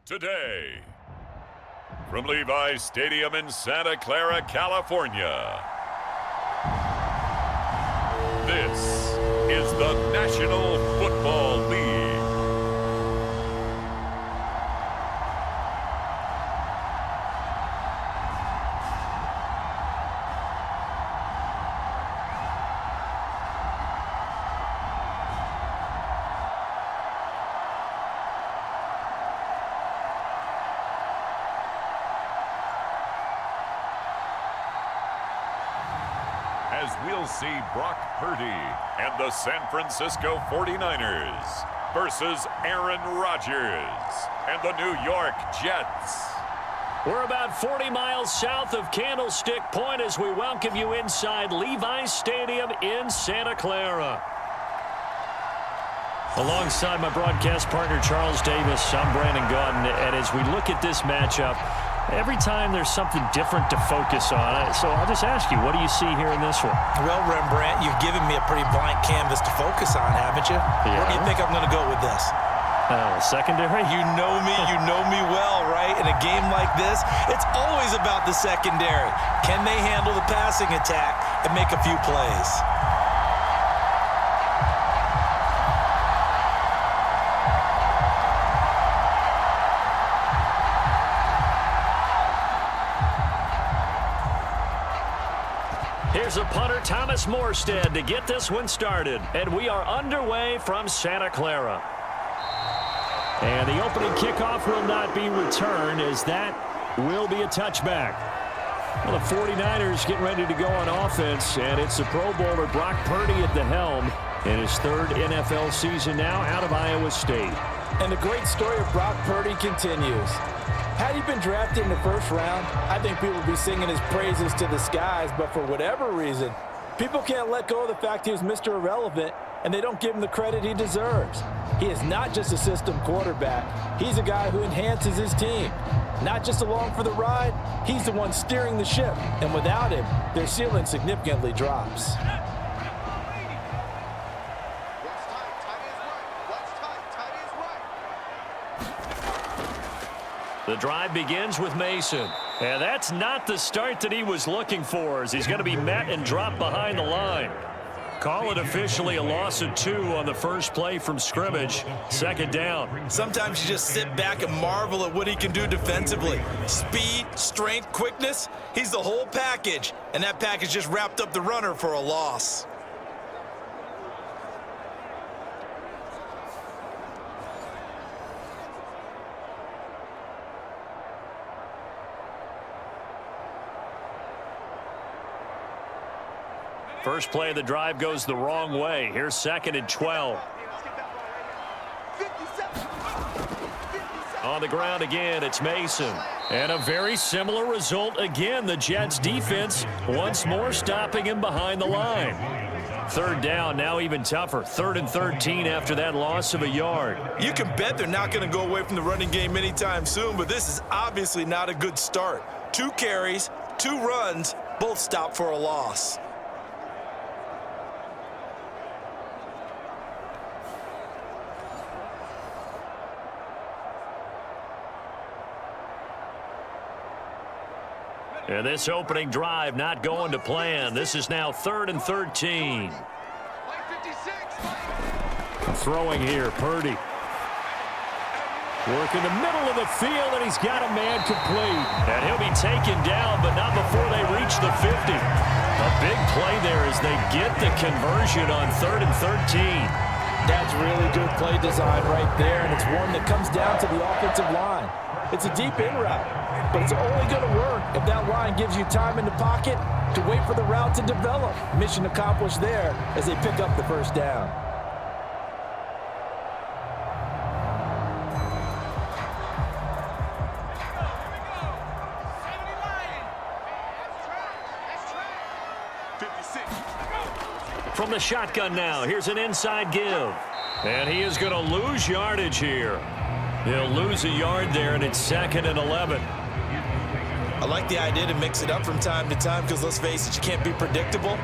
Today, from Levi's Stadium in Santa Clara, California, this is the National Football League. As we'll see Brock Purdy and the San Francisco 49ers versus Aaron Rodgers and the New York Jets. We're about 40 miles south of Candlestick Point as we welcome you inside Levi's Stadium in Santa Clara. Alongside my broadcast partner Charles Davis, I'm Brandon Gaudin, and as we look at this matchup, every time there's something different to focus on. So I'll just ask you, what do you see here in this one? Well, Rembrandt, you've given me a pretty blank canvas to focus on, haven't you? Yeah. Where do you think I'm going to go with this? Secondary? You know me well, right? In a game like this, it's always about the secondary. Can they handle the passing attack and make a few plays? Here's a punter, Thomas Morstead, to get this one started. And we are underway from Santa Clara. And the opening kickoff will not be returned, as that will be a touchback. Well, the 49ers getting ready to go on offense, and it's the Pro Bowler Brock Purdy at the helm in his third NFL season now out of Iowa State. And the great story of Brock Purdy continues. Had he been drafted in the first round, I think people would be singing his praises to the skies, but for whatever reason, people can't let go of the fact he was Mr. Irrelevant, and they don't give him the credit he deserves. He is not just a system quarterback. He's a guy who enhances his team. Not just along for the ride, he's the one steering the ship, and without him, their ceiling significantly drops. The drive begins with Mason. And that's not the start that he was looking for, as he's going to be met and dropped behind the line. Call it officially a loss of 2 on the first play from scrimmage. Second down. Sometimes you just sit back and marvel at what he can do defensively. Speed, strength, quickness, he's the whole package. And that package just wrapped up the runner for a loss. First play of the drive goes the wrong way. Here's 2nd and 12. On the ground again, it's Mason. And a very similar result again. The Jets defense once more stopping him behind the line. Third down, now even tougher. 3rd and 13 after that loss of a yard. You can bet they're not going to go away from the running game anytime soon, but this is obviously not a good start. 2 carries, 2 runs, both stopped for a loss. And this opening drive not going to plan. This is now 3rd and 13. Throwing here, Purdy. Working the middle of the field, and he's got a man complete. And he'll be taken down, but not before they reach the 50. A big play there as they get the conversion on 3rd and 13. That's really good play design right there, and it's one that comes down to the offensive line. It's a deep in route, but it's only going to work if that line gives you time in the pocket to wait for the route to develop. Mission accomplished there as they pick up the first down. From the shotgun now, here's an inside give. And he is going to lose yardage here. He'll lose a yard there, and it's 2nd and 11. I like the idea to mix it up from time to time because, let's face it, you can't be predictable.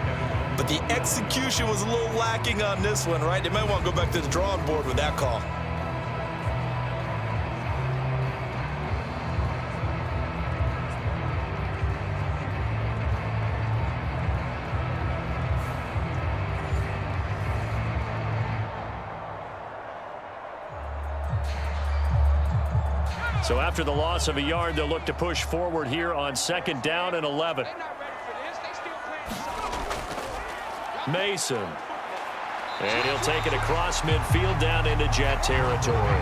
But the execution was a little lacking on this one, right? They might want to go back to the drawing board with that call. So after the loss of a yard, they'll look to push forward here on 2nd down and 11. Mason. And he'll take it across midfield down into Jet territory.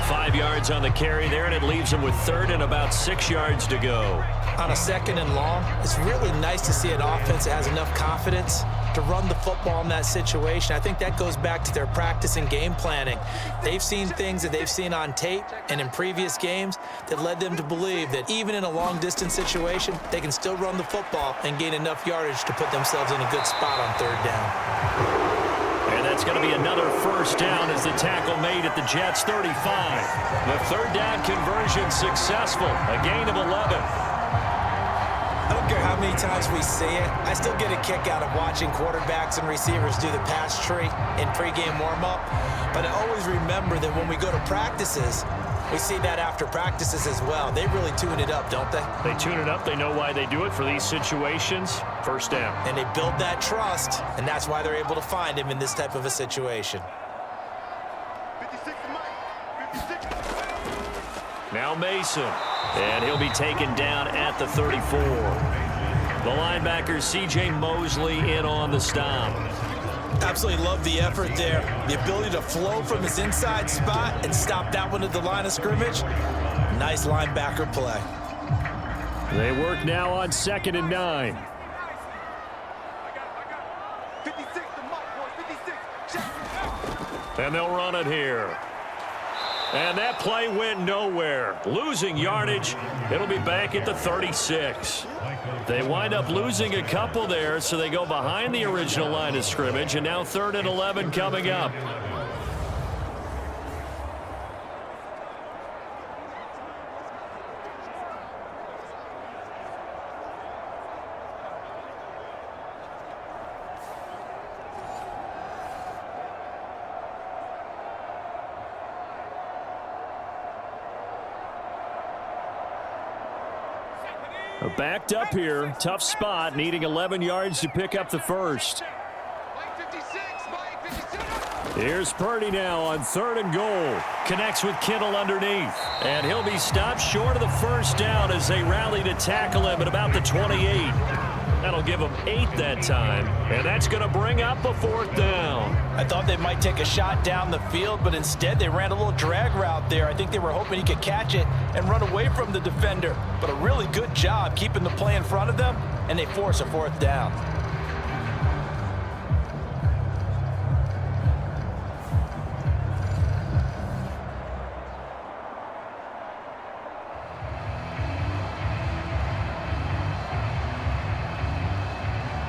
5 yards on the carry there, and it leaves him with 3rd and about 6 yards to go. On a 2nd and long, it's really nice to see an offense that has enough confidence to run the football in that situation. I think that goes back to their practice and game planning. They've seen things that they've seen on tape and in previous games that led them to believe that even in a long-distance situation, they can still run the football and gain enough yardage to put themselves in a good spot on 3rd down. And that's going to be another 1st down as the tackle made at the Jets' 35. The 3rd down conversion successful, a gain of 11. I don't care how many times we see it. I still get a kick out of watching quarterbacks and receivers do the pass tree in pregame warm-up. But I always remember that when we go to practices, we see that after practices as well. They really tune it up, don't they? They tune it up. They know why they do it for these situations. 1st down. And they build that trust, and that's why they're able to find him in this type of a situation. Now Mason. And he'll be taken down at the 34. The linebacker, C.J. Mosley, in on the stop. Absolutely love the effort there. The ability to flow from his inside spot and stop that one at the line of scrimmage. Nice linebacker play. They work now on 2nd and 9. And they'll run it here. And that play went nowhere. Losing yardage. It'll be back at the 36. They wind up losing a couple there, so they go behind the original line of scrimmage, and now 3rd and 11 coming up. Backed up here, tough spot, needing 11 yards to pick up the 1st. Here's Purdy now on 3rd and goal. Connects with Kittle underneath. And he'll be stopped short of the 1st down as they rally to tackle him at about the 28. That'll give him 8 that time. And that's going to bring up a 4th down. I thought they might take a shot down the field, but instead they ran a little drag route there. I think they were hoping he could catch it and run away from the defender. But a really good job keeping the play in front of them, and they force a 4th down.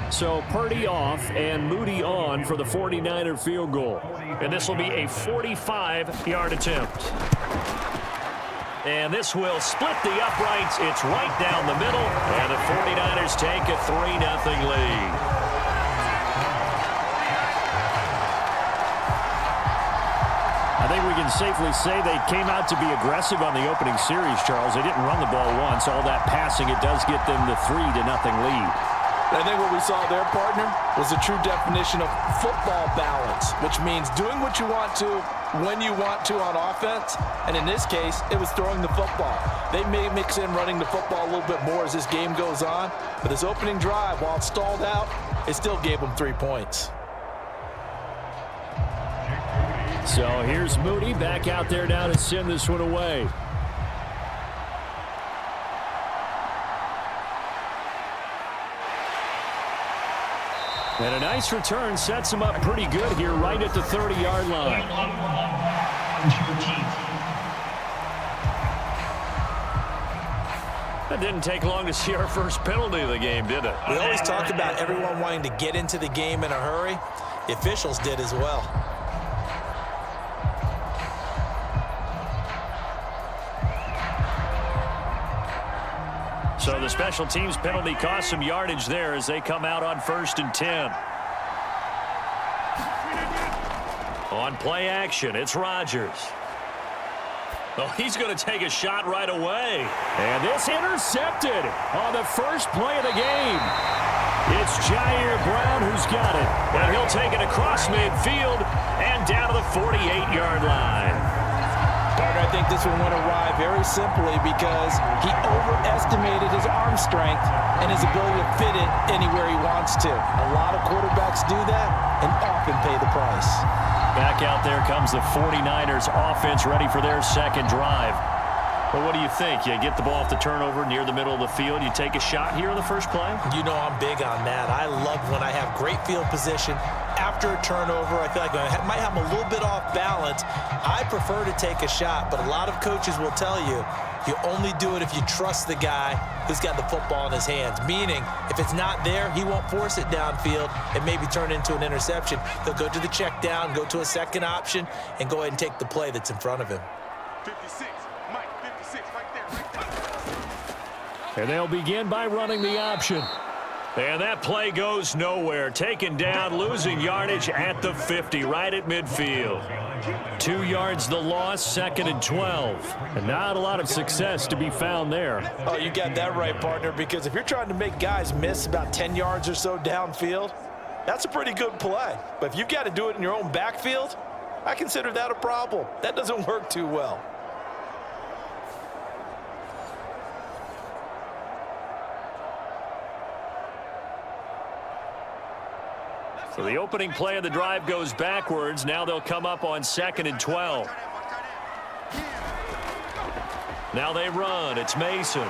So Purdy off and Moody on for the 49er field goal. And this will be a 45-yard attempt. And this will split the uprights. It's right down the middle. And the 49ers take a 3-0 lead. I think we can safely say they came out to be aggressive on the opening series, Charles. They didn't run the ball once. All that passing, it does get them the 3-0 lead. I think what we saw there, partner, was a true definition of football balance, which means doing what you want to, when you want to on offense. And in this case, it was throwing the football. They may mix in running the football a little bit more as this game goes on. But this opening drive, while it stalled out, it still gave them 3 points. So here's Moody back out there now to send this one away. And a nice return sets him up pretty good here right at the 30-yard line. That didn't take long to see our first penalty of the game, did it? We always talk about everyone wanting to get into the game in a hurry. The officials did as well. So the special teams penalty cost some yardage there as they come out on 1st and 10. On play action, it's Rodgers. Oh, he's going to take a shot right away. And this intercepted on the first play of the game. It's Jair Brown who's got it. And he'll take it across midfield and down to the 48-yard line. Partner, I I think this one went awry very simply because he overestimated his arm strength and his ability to fit it anywhere he wants to. A lot of quarterbacks do that and often pay the price. Back out there comes the 49ers offense ready for their second drive. Well, what do you think? You get the ball off the turnover near the middle of the field. You take a shot here on the first play? You know I'm big on that. I love when I have great field position. After a turnover, I feel like I might have a little bit off balance. I prefer to take a shot, but a lot of coaches will tell you, you only do it if you trust the guy who's got the football in his hands. Meaning, if it's not there, he won't force it downfield and maybe turn into an interception. He'll go to the check down, go to a second option, and go ahead and take the play that's in front of him. 56, Mike, 56, right there. And they'll begin by running the option. And that play goes nowhere. Taken down, losing yardage at the 50, right at midfield. 2 yards the loss, 2nd and 12. And not a lot of success to be found there. Oh, you got that right, partner, because if you're trying to make guys miss about 10 yards or so downfield, that's a pretty good play. But if you've got to do it in your own backfield, I consider that a problem. That doesn't work too well. So the opening play of the drive goes backwards. Now they'll come up on 2nd and 12. Now they run. It's Mason.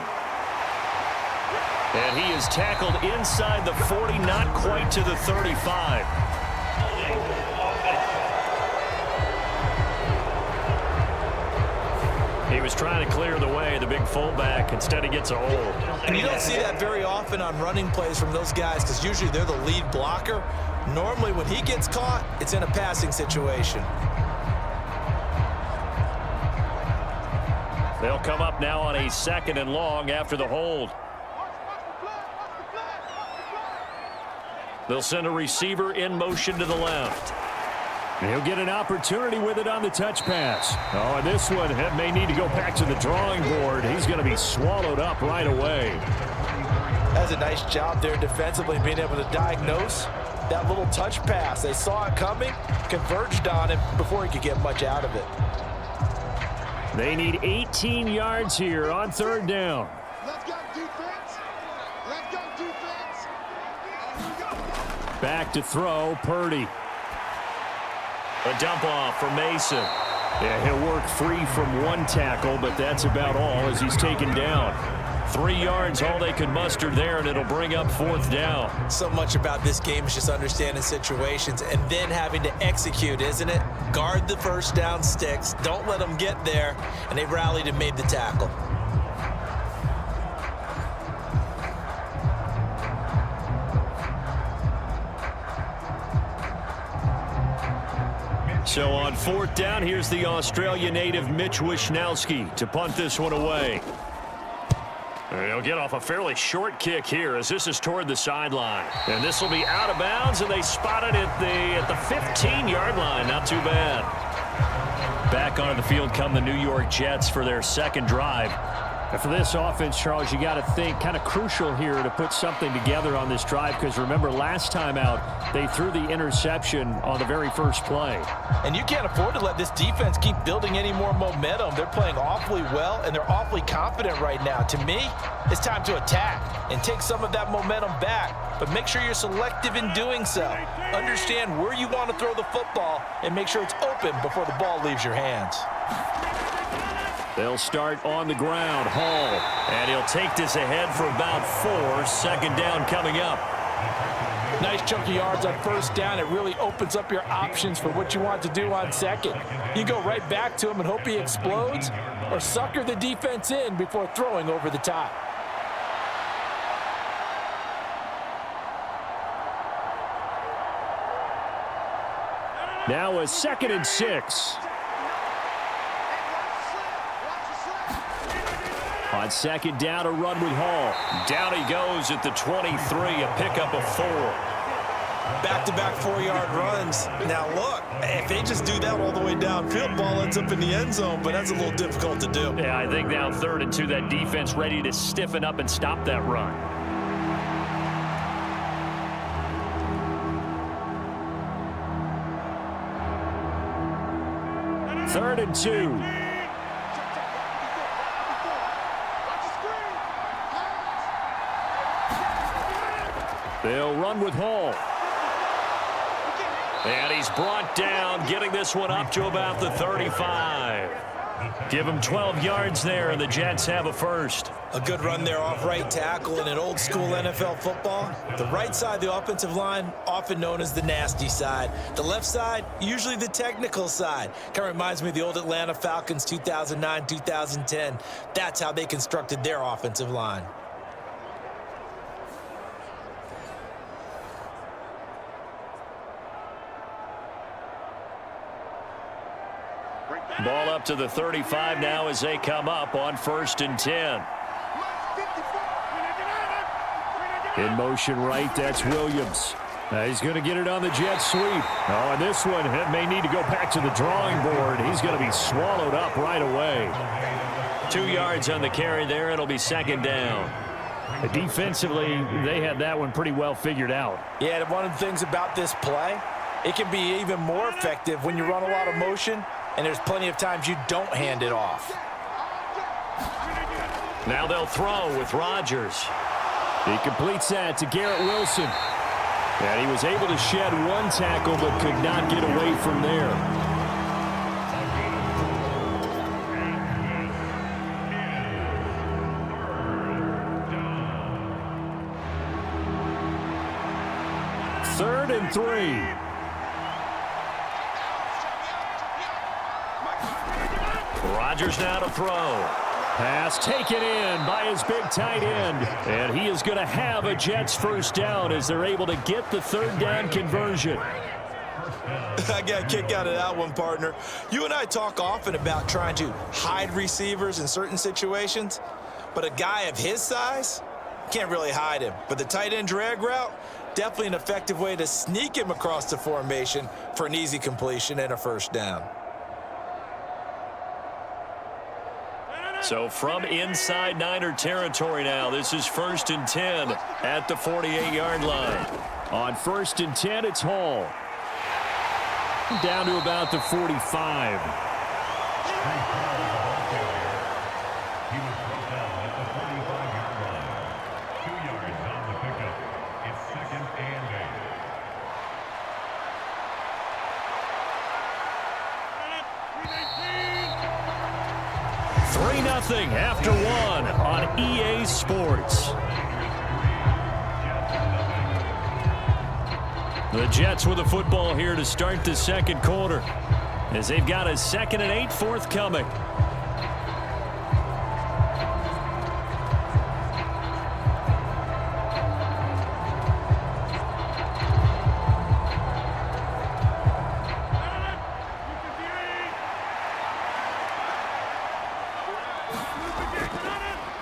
And he is tackled inside the 40, not quite to the 35. He was trying to clear the way, the big fullback. Instead, he gets a hold. And you don't see that very often on running plays from those guys because usually they're the lead blocker. Normally, when he gets caught, it's in a passing situation. They'll come up now on a 2nd and long after the hold. They'll send a receiver in motion to the left. He'll get an opportunity with it on the touch pass. Oh, and this one may need to go back to the drawing board. He's going to be swallowed up right away. That's a nice job there defensively, being able to diagnose that little touch pass. They saw it coming, converged on him before he could get much out of it. They need 18 yards here on 3rd down. Let's go, defense. Let's go, defense. Back to throw, Purdy. A dump off for Mason. Yeah, he'll work free from one tackle, but that's about all as he's taken down. 3 yards, all they could muster there, and it'll bring up 4th down. So much about this game is just understanding situations and then having to execute, isn't it? Guard the first down sticks. Don't let them get there. And they rallied and made the tackle. So on 4th down, here's the Australia native Mitch Wishnowski to punt this one away. He'll get off a fairly short kick here as this is toward the sideline. And this will be out of bounds, and they spot it at the 15-yard line. Not too bad. Back onto the field come the New York Jets for their 2nd drive. And for this offense, Charles, you got to think kind of crucial here to put something together on this drive because remember last time out they threw the interception on the very first play. And you can't afford to let this defense keep building any more momentum. They're playing awfully well and they're awfully confident right now. To me, it's time to attack and take some of that momentum back, but make sure you're selective in doing so. Understand where you want to throw the football and make sure it's open before the ball leaves your hands. They'll start on the ground. Hall. And he'll take this ahead for about 4. 2nd down coming up. Nice chunky yards on 1st down. It really opens up your options for what you want to do on 2nd. You go right back to him and hope he explodes or sucker the defense in before throwing over the top. Now a 2nd and 6. On 2nd down, a run with Hall. Down he goes at the 23, a pickup of 4. Back-to-back 4-yard runs. Now, look, if they just do that all the way downfield, ball ends up in the end zone, but that's a little difficult to do. Yeah, I think now 3rd and 2, that defense ready to stiffen up and stop that run. Third and 2. They'll run with Hall. And he's brought down, getting this one up to about the 35. Give him 12 yards there, and the Jets have a first. A good run there off right tackle in an old-school NFL football. The right side of the offensive line, often known as the nasty side. The left side, usually the technical side. Kind of reminds me of the old Atlanta Falcons 2009, 2010. That's how they constructed their offensive line. Ball up to the 35 now as they come up on 1st and 10. In motion right, that's Williams. He's going to get it on the jet sweep. Oh, and this one may need to go back to the drawing board. He's going to be swallowed up right away. 2 yards on the carry there. It'll be 2nd down. Defensively, they had that one pretty well figured out. Yeah, and one of the things about this play, it can be even more effective when you run a lot of motion, and there's plenty of times you don't hand it off. Now they'll throw with Rodgers. He completes that to Garrett Wilson. And he was able to shed one tackle but could not get away from there. Third and 3. Rodgers now to throw. Pass taken in by his big tight end. And he is going to have a Jets first down as they're able to get the 3rd down conversion. I got a kick out of that one, partner. You and I talk often about trying to hide receivers in certain situations, but a guy of his size can't really hide him. But the tight end drag route, definitely an effective way to sneak him across the formation for an easy completion and a first down. So from inside Niner territory now, this is 1st and 10 at the 48-yard line. On 1st and 10, it's Hall. Down to about the 45. He was brought down at the 45-yard line. 2 yards on the pickup. It's 2nd and 3-0 after 1 on EA Sports. The Jets with the football here to start the 2nd quarter as they've got a 2nd and 8 forthcoming.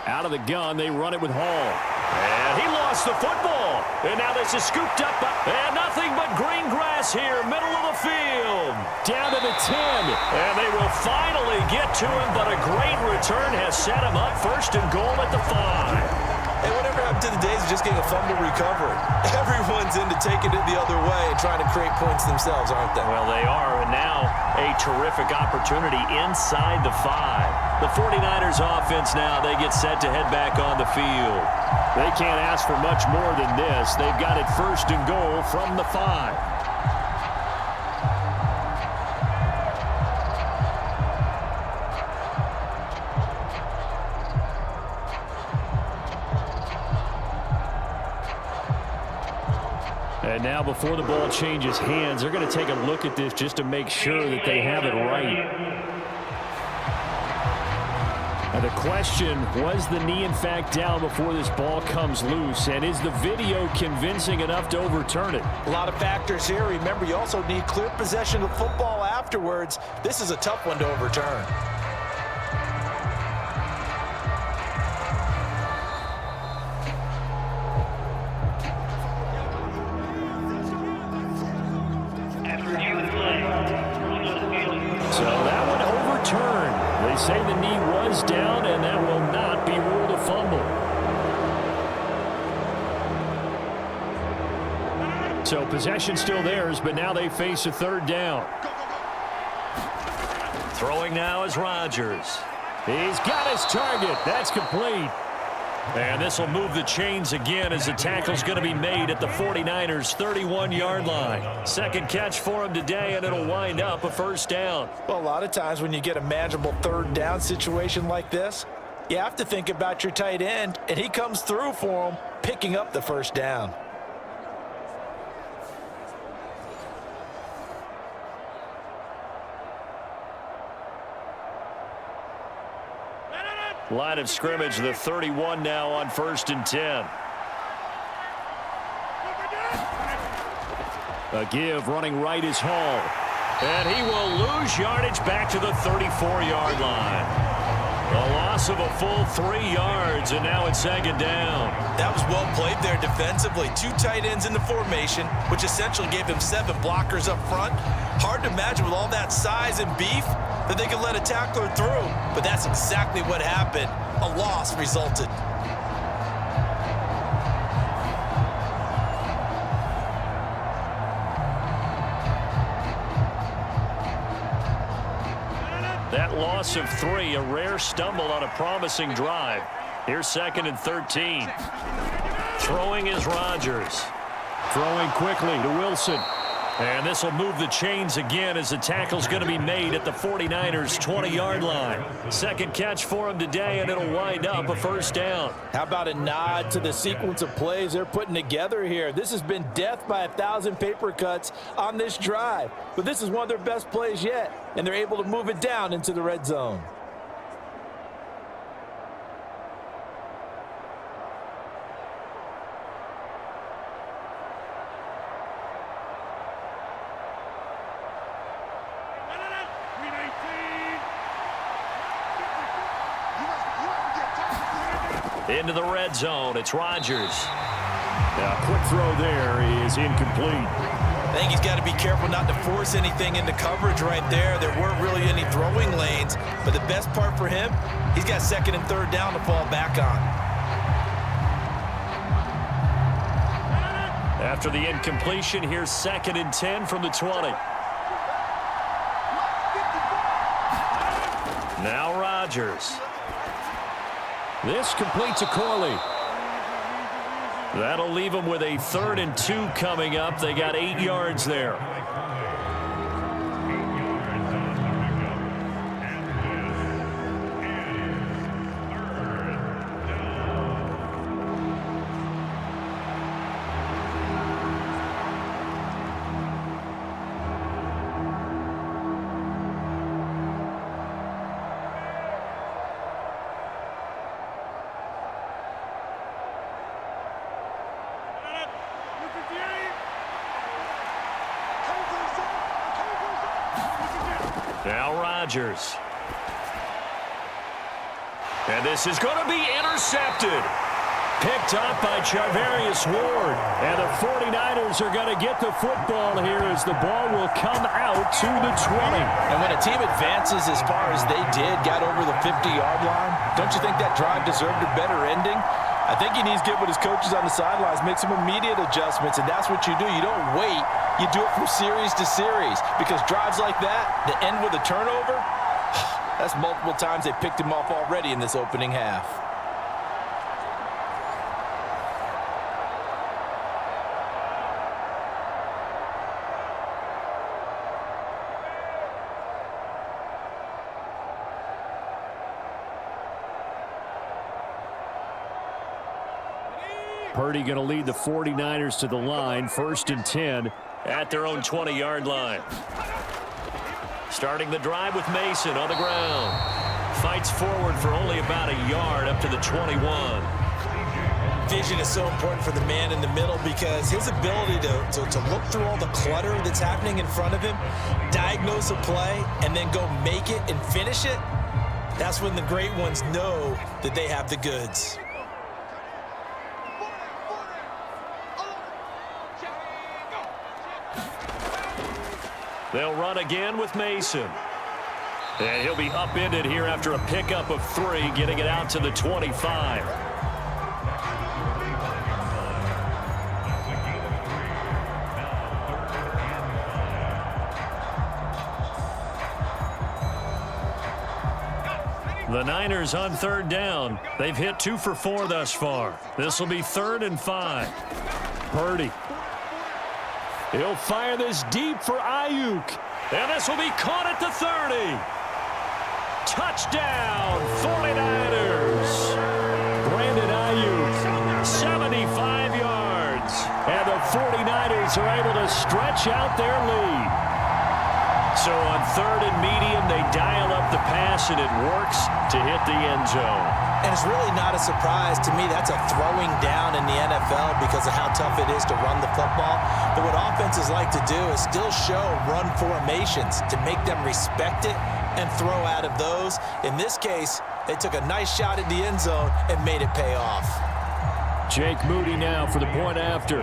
Out of the gun, they run it with Hall. And he lost the football. And now this is scooped up. And nothing but green grass here, middle of the field. Down to the 10. And they will finally get to him, but a great return has set him up 1st and goal at the 5. Hey, whatever happened to the days of just getting a fumble recovery? Everyone's into taking it the other way and trying to create points themselves, aren't they? Well, they are, and now a terrific opportunity inside the 5. The 49ers offense now, they get set to head back on the field. They can't ask for much more than this. They've got it 1st and goal from the 5. And now before the ball changes hands, they're going to take a look at this just to make sure that they have it right. And the question, was the knee in fact down before this ball comes loose? And is the video convincing enough to overturn it? A lot of factors here. Remember, you also need clear possession of football afterwards. This is a tough one to overturn. So that one overturned. They say the knee was down, and that will not be ruled a fumble. So possession still theirs, but now they face a 3rd down. Throwing now is Rodgers. He's got his target. That's complete. And this will move the chains again as the tackle's going to be made at the 49ers' 31-yard line. Second catch for him today, and it'll wind up a first down. Well, a lot of times when you get a manageable third down situation like this, you have to think about your tight end, and he comes through for him, picking up the first down. Line of scrimmage, the 31 now on 1st and 10. A give running right is Hall. And he will lose yardage back to the 34-yard line. A loss of a full 3 yards, and now it's 2nd down. That was well played there defensively. 2 tight ends in the formation, which essentially gave him 7 blockers up front. Hard to imagine with all that size and beef that they could let a tackler through. But that's exactly what happened. A loss resulted. That loss of 3, a rare stumble on a promising drive. Here's 2nd and 13. Throwing is Rodgers. Throwing quickly to Wilson. And this will move the chains again as the tackle's going to be made at the 49ers' 20-yard line. Second catch for him today, and it'll wind up a first down. How about a nod to the sequence of plays they're putting together here? This has been death by 1,000 paper cuts on this drive. But this is one of their best plays yet, and they're able to move it down into the red zone. Into the red zone, it's Rodgers. A quick throw there is incomplete. I think he's got to be careful not to force anything into coverage right there. There weren't really any throwing lanes, but the best part for him, he's got 2nd and 3rd down to fall back on. After the incompletion, here's 2nd and 10 from the 20. Now Rodgers. This completes a Corley. That'll leave them with a 3rd and 2 coming up. They got 8 yards there. Now Rodgers. And this is going to be intercepted. Picked up by Charvarius Ward. And the 49ers are going to get the football here as the ball will come out to the 20. And when a team advances as far as they did, got over the 50-yard line, don't you think that drive deserved a better ending? I think he needs to get with his coaches on the sidelines, make some immediate adjustments, and that's what you do. You don't wait. You do it from series to series, because drives like that end with a turnover, that's multiple times they picked him off already in this opening half. Purdy going to lead the 49ers to the line, 1st and 10 at their own 20-yard line. Starting the drive with Mason on the ground. Fights forward for only about a yard up to the 21. Vision is so important for the man in the middle because his ability to look through all the clutter that's happening in front of him, diagnose a play, and then go make it and finish it, that's when the great ones know that they have the goods. They'll run again with Mason. And he'll be upended here after a pickup of 3, getting it out to the 25. The Niners on third down. They've hit 2 for 4 thus far. This will be 3rd and 5. Purdy. He'll fire this deep for Ayuk. And this will be caught at the 30. Touchdown, 49ers. Brandon Ayuk, 75 yards. And the 49ers are able to stretch out their lead. So on 3rd and medium, they dial up the pass, and it works to hit the end zone. And it's really not a surprise to me. That's a throwing down in the NFL because of how tough it is to run the football. But what offenses like to do is still show run formations to make them respect it and throw out of those. In this case, they took a nice shot at the end zone and made it pay off. Jake Moody now for the point after.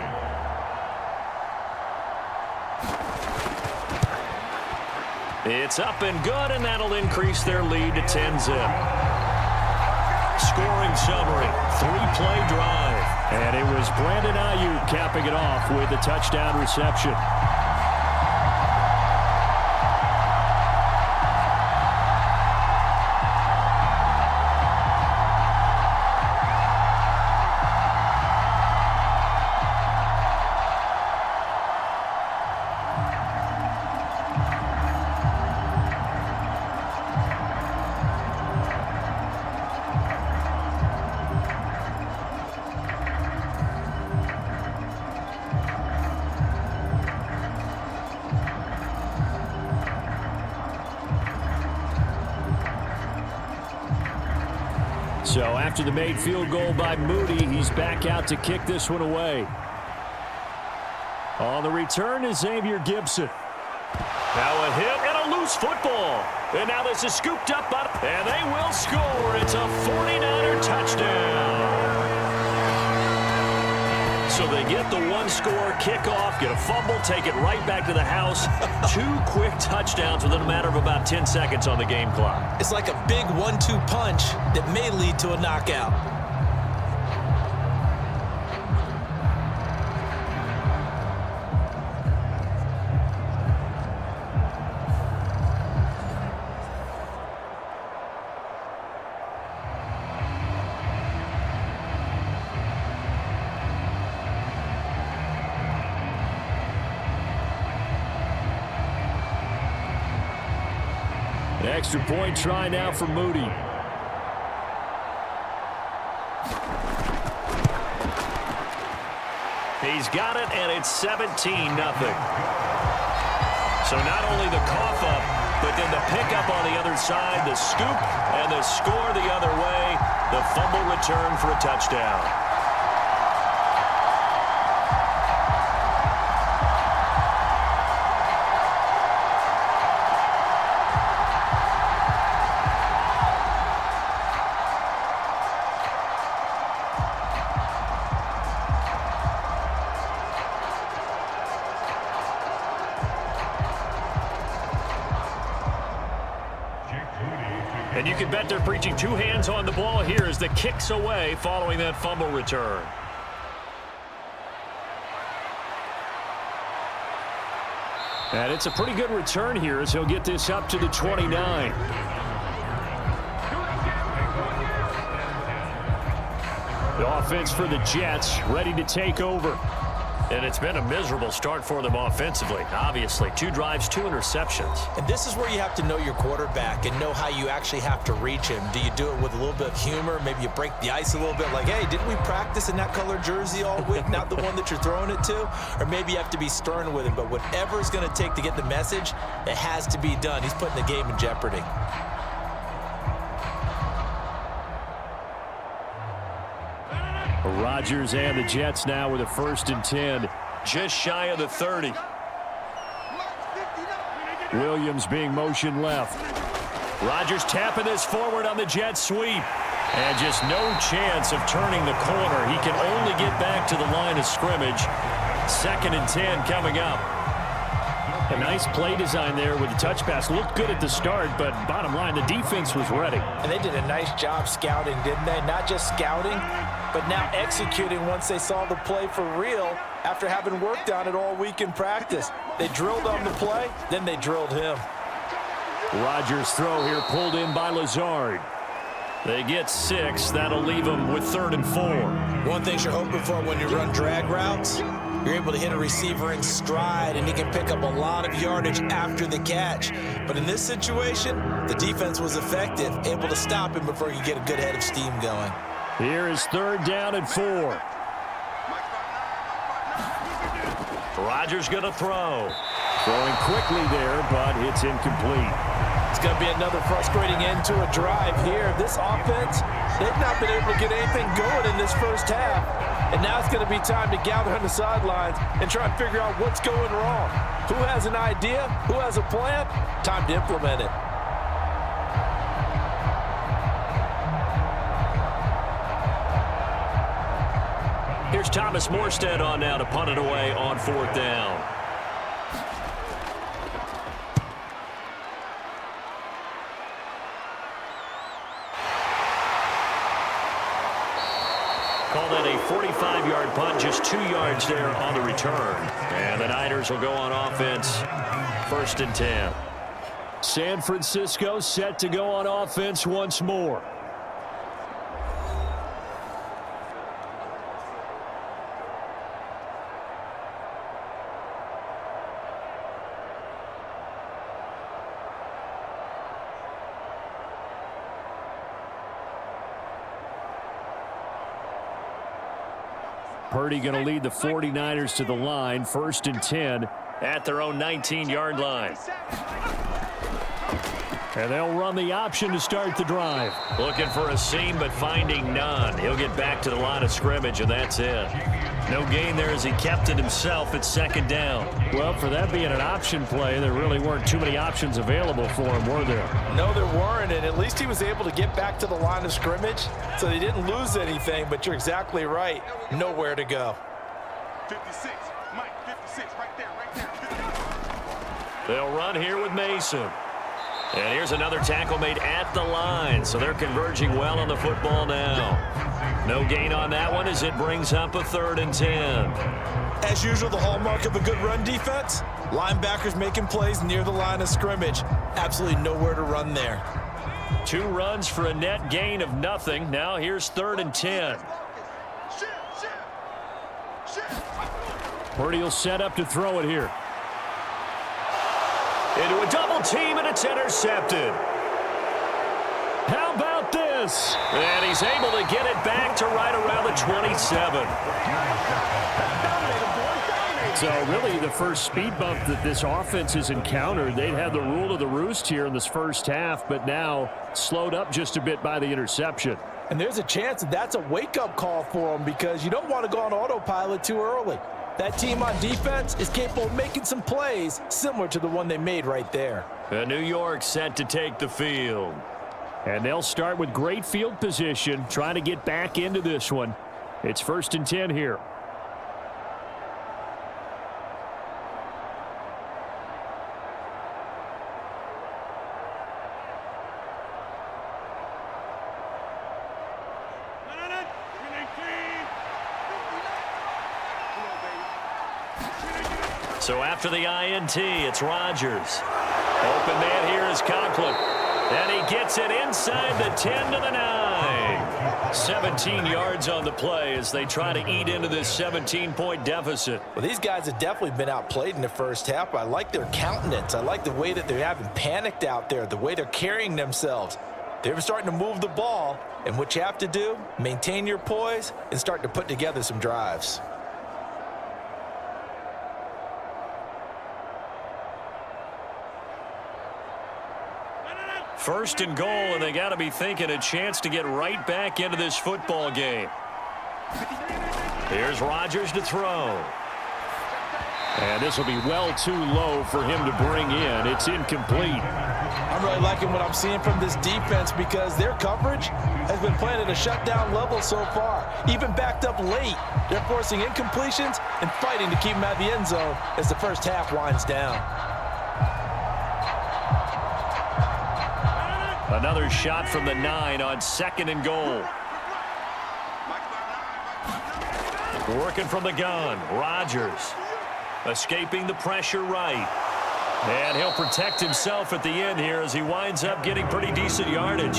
It's up and good, and that'll increase their lead to 10-zip. Scoring summary, 3-play drive. And it was Brandon Ayuk capping it off with a touchdown reception. So after the made field goal by Moody, he's back out to kick this one away. On the return is Xavier Gibson. Now a hit and a loose football. And now this is scooped up, and they will score. It's a 49er touchdown. So they get the one-score kickoff, get a fumble, take it right back to the house. 2 quick touchdowns within a matter of about 10 seconds on the game clock. It's like a big 1-2 punch that may lead to a knockout. Extra point try now for Moody. He's got it, and it's 17-0. So not only the cough up, but then the pickup on the other side, the scoop, and the score the other way, the fumble return for a touchdown. And you can bet they're preaching 2 hands on the ball here as the kick's away following that fumble return. And it's a pretty good return here as he'll get this up to the 29. The offense for the Jets ready to take over. And it's been a miserable start for them offensively. Obviously, 2 drives, 2 interceptions. And this is where you have to know your quarterback and know how you actually have to reach him. Do you do it with a little bit of humor? Maybe you break the ice a little bit like, hey, didn't we practice in that color jersey all week? Not the one that you're throwing it to? Or maybe you have to be stern with him. But whatever it's going to take to get the message, it has to be done. He's putting the game in jeopardy. Rodgers and the Jets now with a 1st and 10. Just shy of the 30. Williams being motion left. Rodgers tapping this forward on the jet sweep. And just no chance of turning the corner. He can only get back to the line of scrimmage. 2nd and 10 coming up. A nice play design there with the touch pass. Looked good at the start, but bottom line, the defense was ready. And they did a nice job scouting, didn't they? Not just scouting, but now executing once they saw the play for real after having worked on it all week in practice. They drilled on the play, then they drilled him. Rodgers' throw here pulled in by Lazard. They get 6. That'll leave them with 3rd and 4. One thing you're hoping for when you run drag routes, you're able to hit a receiver in stride, and he can pick up a lot of yardage after the catch. But in this situation, the defense was effective, able to stop him before he could get a good head of steam going. Here is 3rd down and 4. Rodgers going to throw. Throwing quickly there, but it's incomplete. It's going to be another frustrating end to a drive here. This offense, they've not been able to get anything going in this first half. And now it's going to be time to gather on the sidelines and try and figure out what's going wrong. Who has an idea? Who has a plan? Time to implement it. Here's Thomas Morstead on now to punt it away on 4th down. Call that a 45-yard punt, just 2 yards there on the return. And the Niners will go on offense, 1st and 10. San Francisco set to go on offense once more. Purdy going to lead the 49ers to the line, 1st and 10 at their own 19-yard line. And they'll run the option to start the drive. Looking for a seam, but finding none. He'll get back to the line of scrimmage, and that's it. No gain there as he kept it himself at 2nd down. Well, for that being an option play, there really weren't too many options available for him, were there? No, there weren't, and at least he was able to get back to the line of scrimmage, so they didn't lose anything, but you're exactly right. Nowhere to go. 56, Mike, 56, right there. They'll run here with Mason. And here's another tackle made at the line, so they're converging well on the football now. No gain on that one as it brings up a 3rd and 10. As usual, the hallmark of a good run defense, linebackers making plays near the line of scrimmage. Absolutely nowhere to run there. 2 runs for a net gain of nothing. Now here's 3rd and 10. Purdy will set up to throw it here. Into a double team, and it's intercepted. How about this? And he's able to get it back to right around the 27. So really the first speed bump that this offense has encountered, they'd had the rule of the roost here in this first half, but now slowed up just a bit by the interception. And there's a chance that that's a wake-up call for them because you don't want to go on autopilot too early. That team on defense is capable of making some plays similar to the one they made right there. New York set to take the field. And they'll start with great field position, trying to get back into this one. It's 1st and 10 here. So after the INT, it's Rodgers. Open man here is Conklin. And he gets it inside the 10 to the 9. 17 yards on the play as they try to eat into this 17-point deficit. Well, these guys have definitely been outplayed in the first half. I like their countenance. I like the way that they haven't panicked out there, the way they're carrying themselves. They're starting to move the ball, and what you have to do, maintain your poise and start to put together some drives. First and goal, and they got to be thinking a chance to get right back into this football game. Here's Rodgers to throw. And this will be well too low for him to bring in. It's incomplete. I'm really liking what I'm seeing from this defense because their coverage has been playing at a shutdown level so far. Even backed up late, they're forcing incompletions and fighting to keep them out of the end zone as the first half winds down. Another shot from the 9 on 2nd and goal. Working from the gun, Rodgers. Escaping the pressure right. And he'll protect himself at the end here as he winds up getting pretty decent yardage.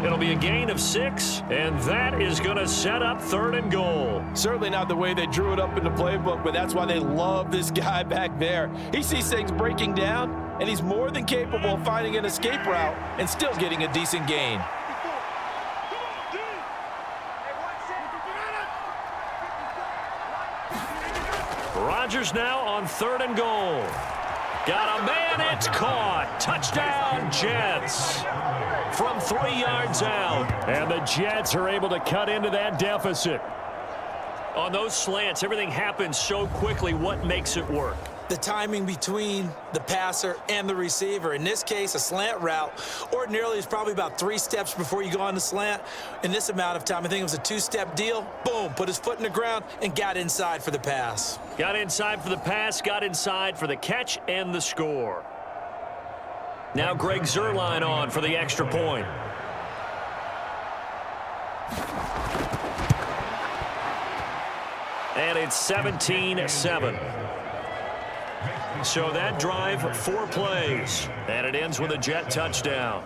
It'll be a gain of 6, and that is going to set up 3rd and goal. Certainly not the way they drew it up in the playbook, but that's why they love this guy back there. He sees things breaking down, and he's more than capable of finding an escape route and still getting a decent gain. Rodgers now on 3rd and goal. Got a man, it's caught. Touchdown, Jets. From 3 yards out. And the Jets are able to cut into that deficit. On those slants, everything happens so quickly. What makes it work? The timing between the passer and the receiver. In this case, a slant route ordinarily is probably about 3 steps before you go on the slant. In this amount of time, I think it was a 2-step deal. Boom, put his foot in the ground and got inside for the pass. Got inside for the pass, got inside for the catch and the score. Now Greg Zuerlein on for the extra point. And it's 17-7. So that drive, 4 plays. And it ends with a Jet touchdown.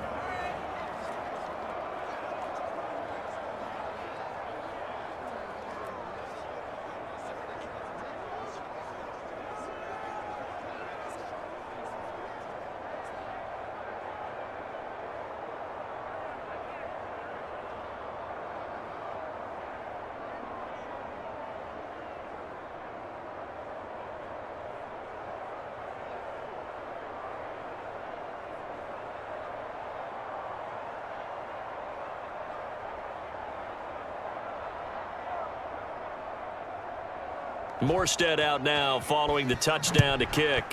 Morstead out now following the touchdown to kick.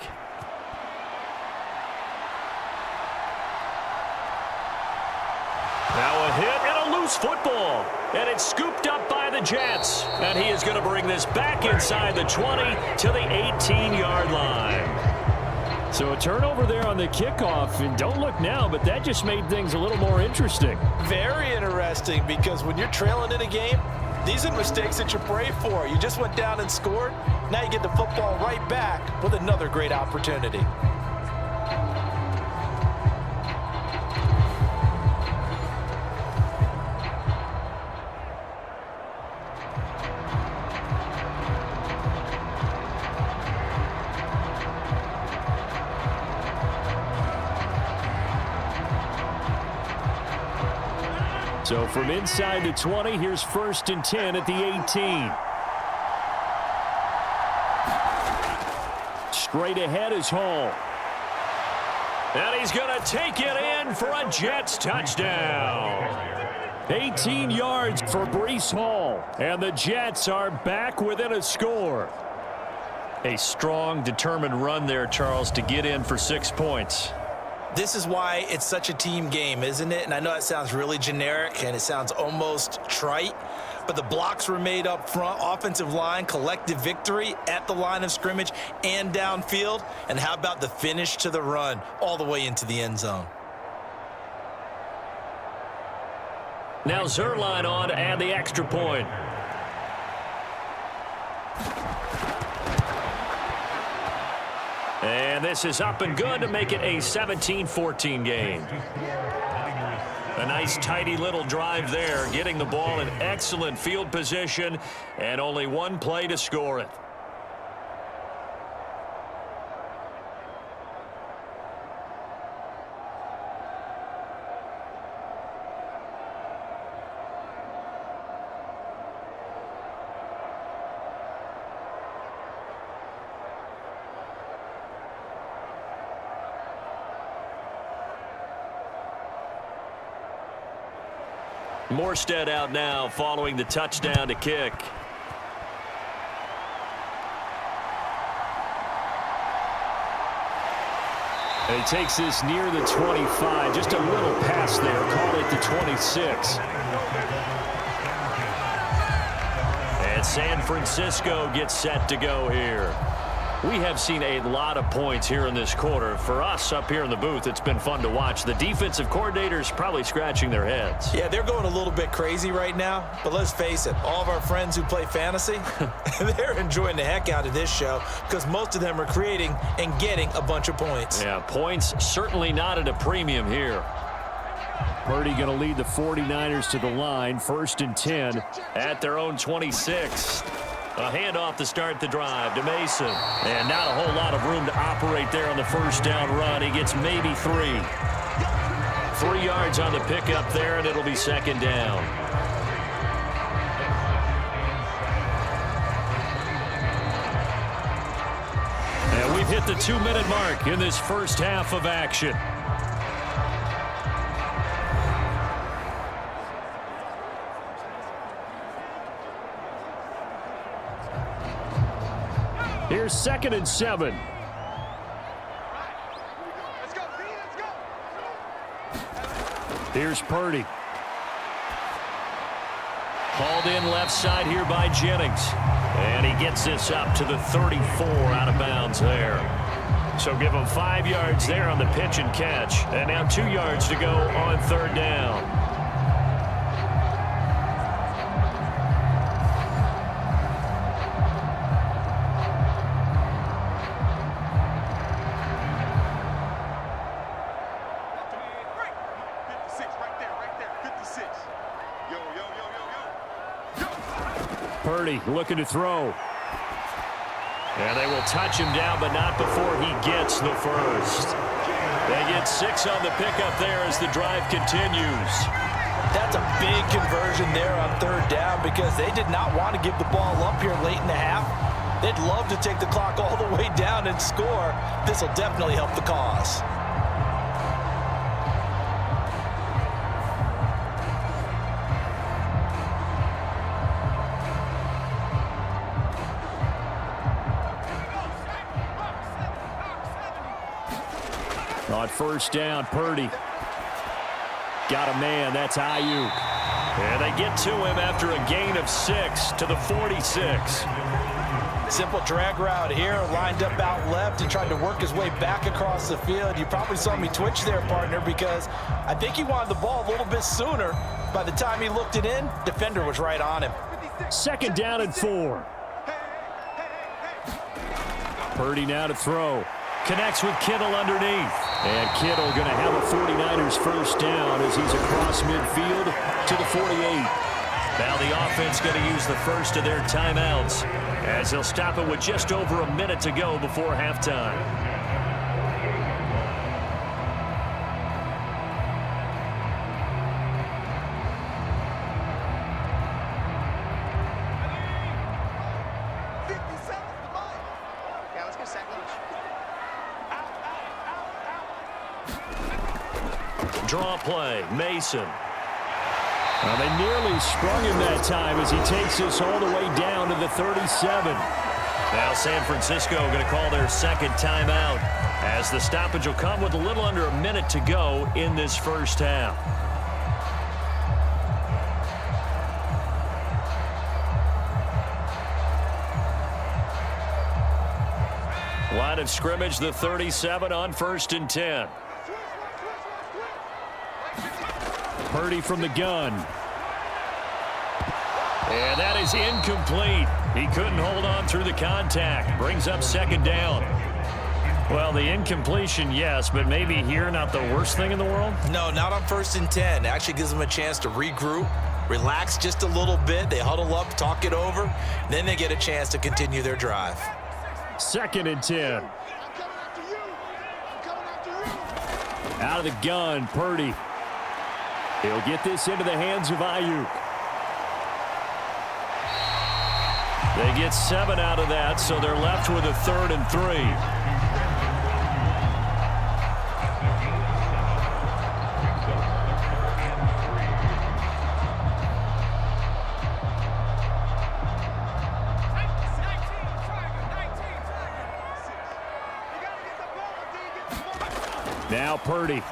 Now a hit and a loose football. And it's scooped up by the Jets. And he is going to bring this back inside the 20 to the 18-yard line. So a turnover there on the kickoff. And don't look now, but that just made things a little more interesting. Very interesting, because when you're trailing in a game, these are mistakes that you pray for. You just went down and scored. Now you get the football right back with another great opportunity. So from inside the 20, here's 1st and 10 at the 18. Straight ahead is Hall. And he's going to take it in for a Jets touchdown. 18 yards for Breece Hall. And the Jets are back within a score. A strong, determined run there, Charles, to get in for 6 points. This is why it's such a team game, isn't it? And I know it sounds really generic and it sounds almost trite, but the blocks were made up front, offensive line, collective victory at the line of scrimmage and downfield. And how about the finish to the run all the way into the end zone? Now Zuerlein on to add the extra point. And this is up and good to make it a 17-14 game. A nice, tidy little drive there, getting the ball in excellent field position, and only 1 play to score it. Morstead out now following the touchdown to kick. And he takes this near the 25. Just a little pass there. Call it the 26. And San Francisco gets set to go here. We have seen a lot of points here in this quarter. For us up here in the booth, it's been fun to watch. The defensive coordinators probably scratching their heads. Yeah, they're going a little bit crazy right now, but let's face it, all of our friends who play fantasy, they're enjoying the heck out of this show because most of them are creating and getting a bunch of points. Yeah, points certainly not at a premium here. Purdy going to lead the 49ers to the line, 1st and 10 at their own 26. A handoff to start the drive to Mason. And not a whole lot of room to operate there on the first down run. He gets maybe 3. 3 yards on the pickup there, and it'll be 2nd down. And we've hit the 2-minute mark in this first half of action. Here's 2nd and 7. Let's go, B, let's go. Here's Purdy. Hauled in left side here by Jennings. And he gets this up to the 34 out of bounds there. So give him 5 yards there on the pitch and catch. And now 2 yards to go on 3rd down. Purdy looking to throw. And they will touch him down, but not before he gets the first. They get 6 on the pickup there as the drive continues. That's a big conversion there on 3rd down because they did not want to give the ball up here late in the half. They'd love to take the clock all the way down and score. This will definitely help the cause. On 1st down, Purdy. Got a man, that's Ayuk. And they get to him after a gain of 6 to the 46. Simple drag route here, lined up out left and tried to work his way back across the field. You probably saw me twitch there, partner, because I think he wanted the ball a little bit sooner. By the time he looked it in, defender was right on him. 2nd down and 4. Purdy now to throw. Connects with Kittle underneath. And Kittle going to have a 49ers first down as he's across midfield to the 48. Now the offense going to use the first of their timeouts as they'll stop it with just over a minute to go before halftime. Draw play, Mason. Well, they nearly sprung him that time as he takes this all the way down to the 37. Now San Francisco going to call their 2nd timeout as the stoppage will come with a little under a minute to go in this first half. Line of scrimmage, the 37 on 1st and 10. Purdy from the gun. And that is incomplete. He couldn't hold on through the contact. Brings up 2nd down. Well, the incompletion, yes, but maybe here not the worst thing in the world? No, not on 1st and 10. Actually gives them a chance to regroup, relax just a little bit. They huddle up, talk it over. Then they get a chance to continue their drive. 2nd and 10. Out of the gun, Purdy. He'll get this into the hands of Ayuk. They get 7 out of that, so they're left with a 3rd and 3. Now Purdy.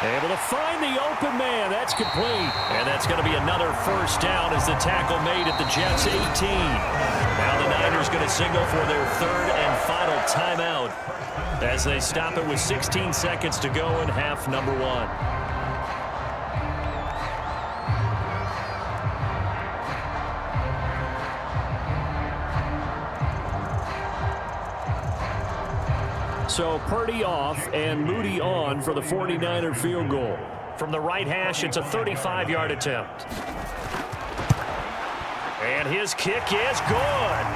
Able to find the open man. That's complete. And that's going to be another first down as the tackle made at the Jets' 18. Now the Niners going to signal for their 3rd and final timeout as they stop it with 16 seconds to go in half number 1. So Purdy off and Moody on for the 49er field goal. from the right hash. It's a 35-yard attempt. And his kick is good.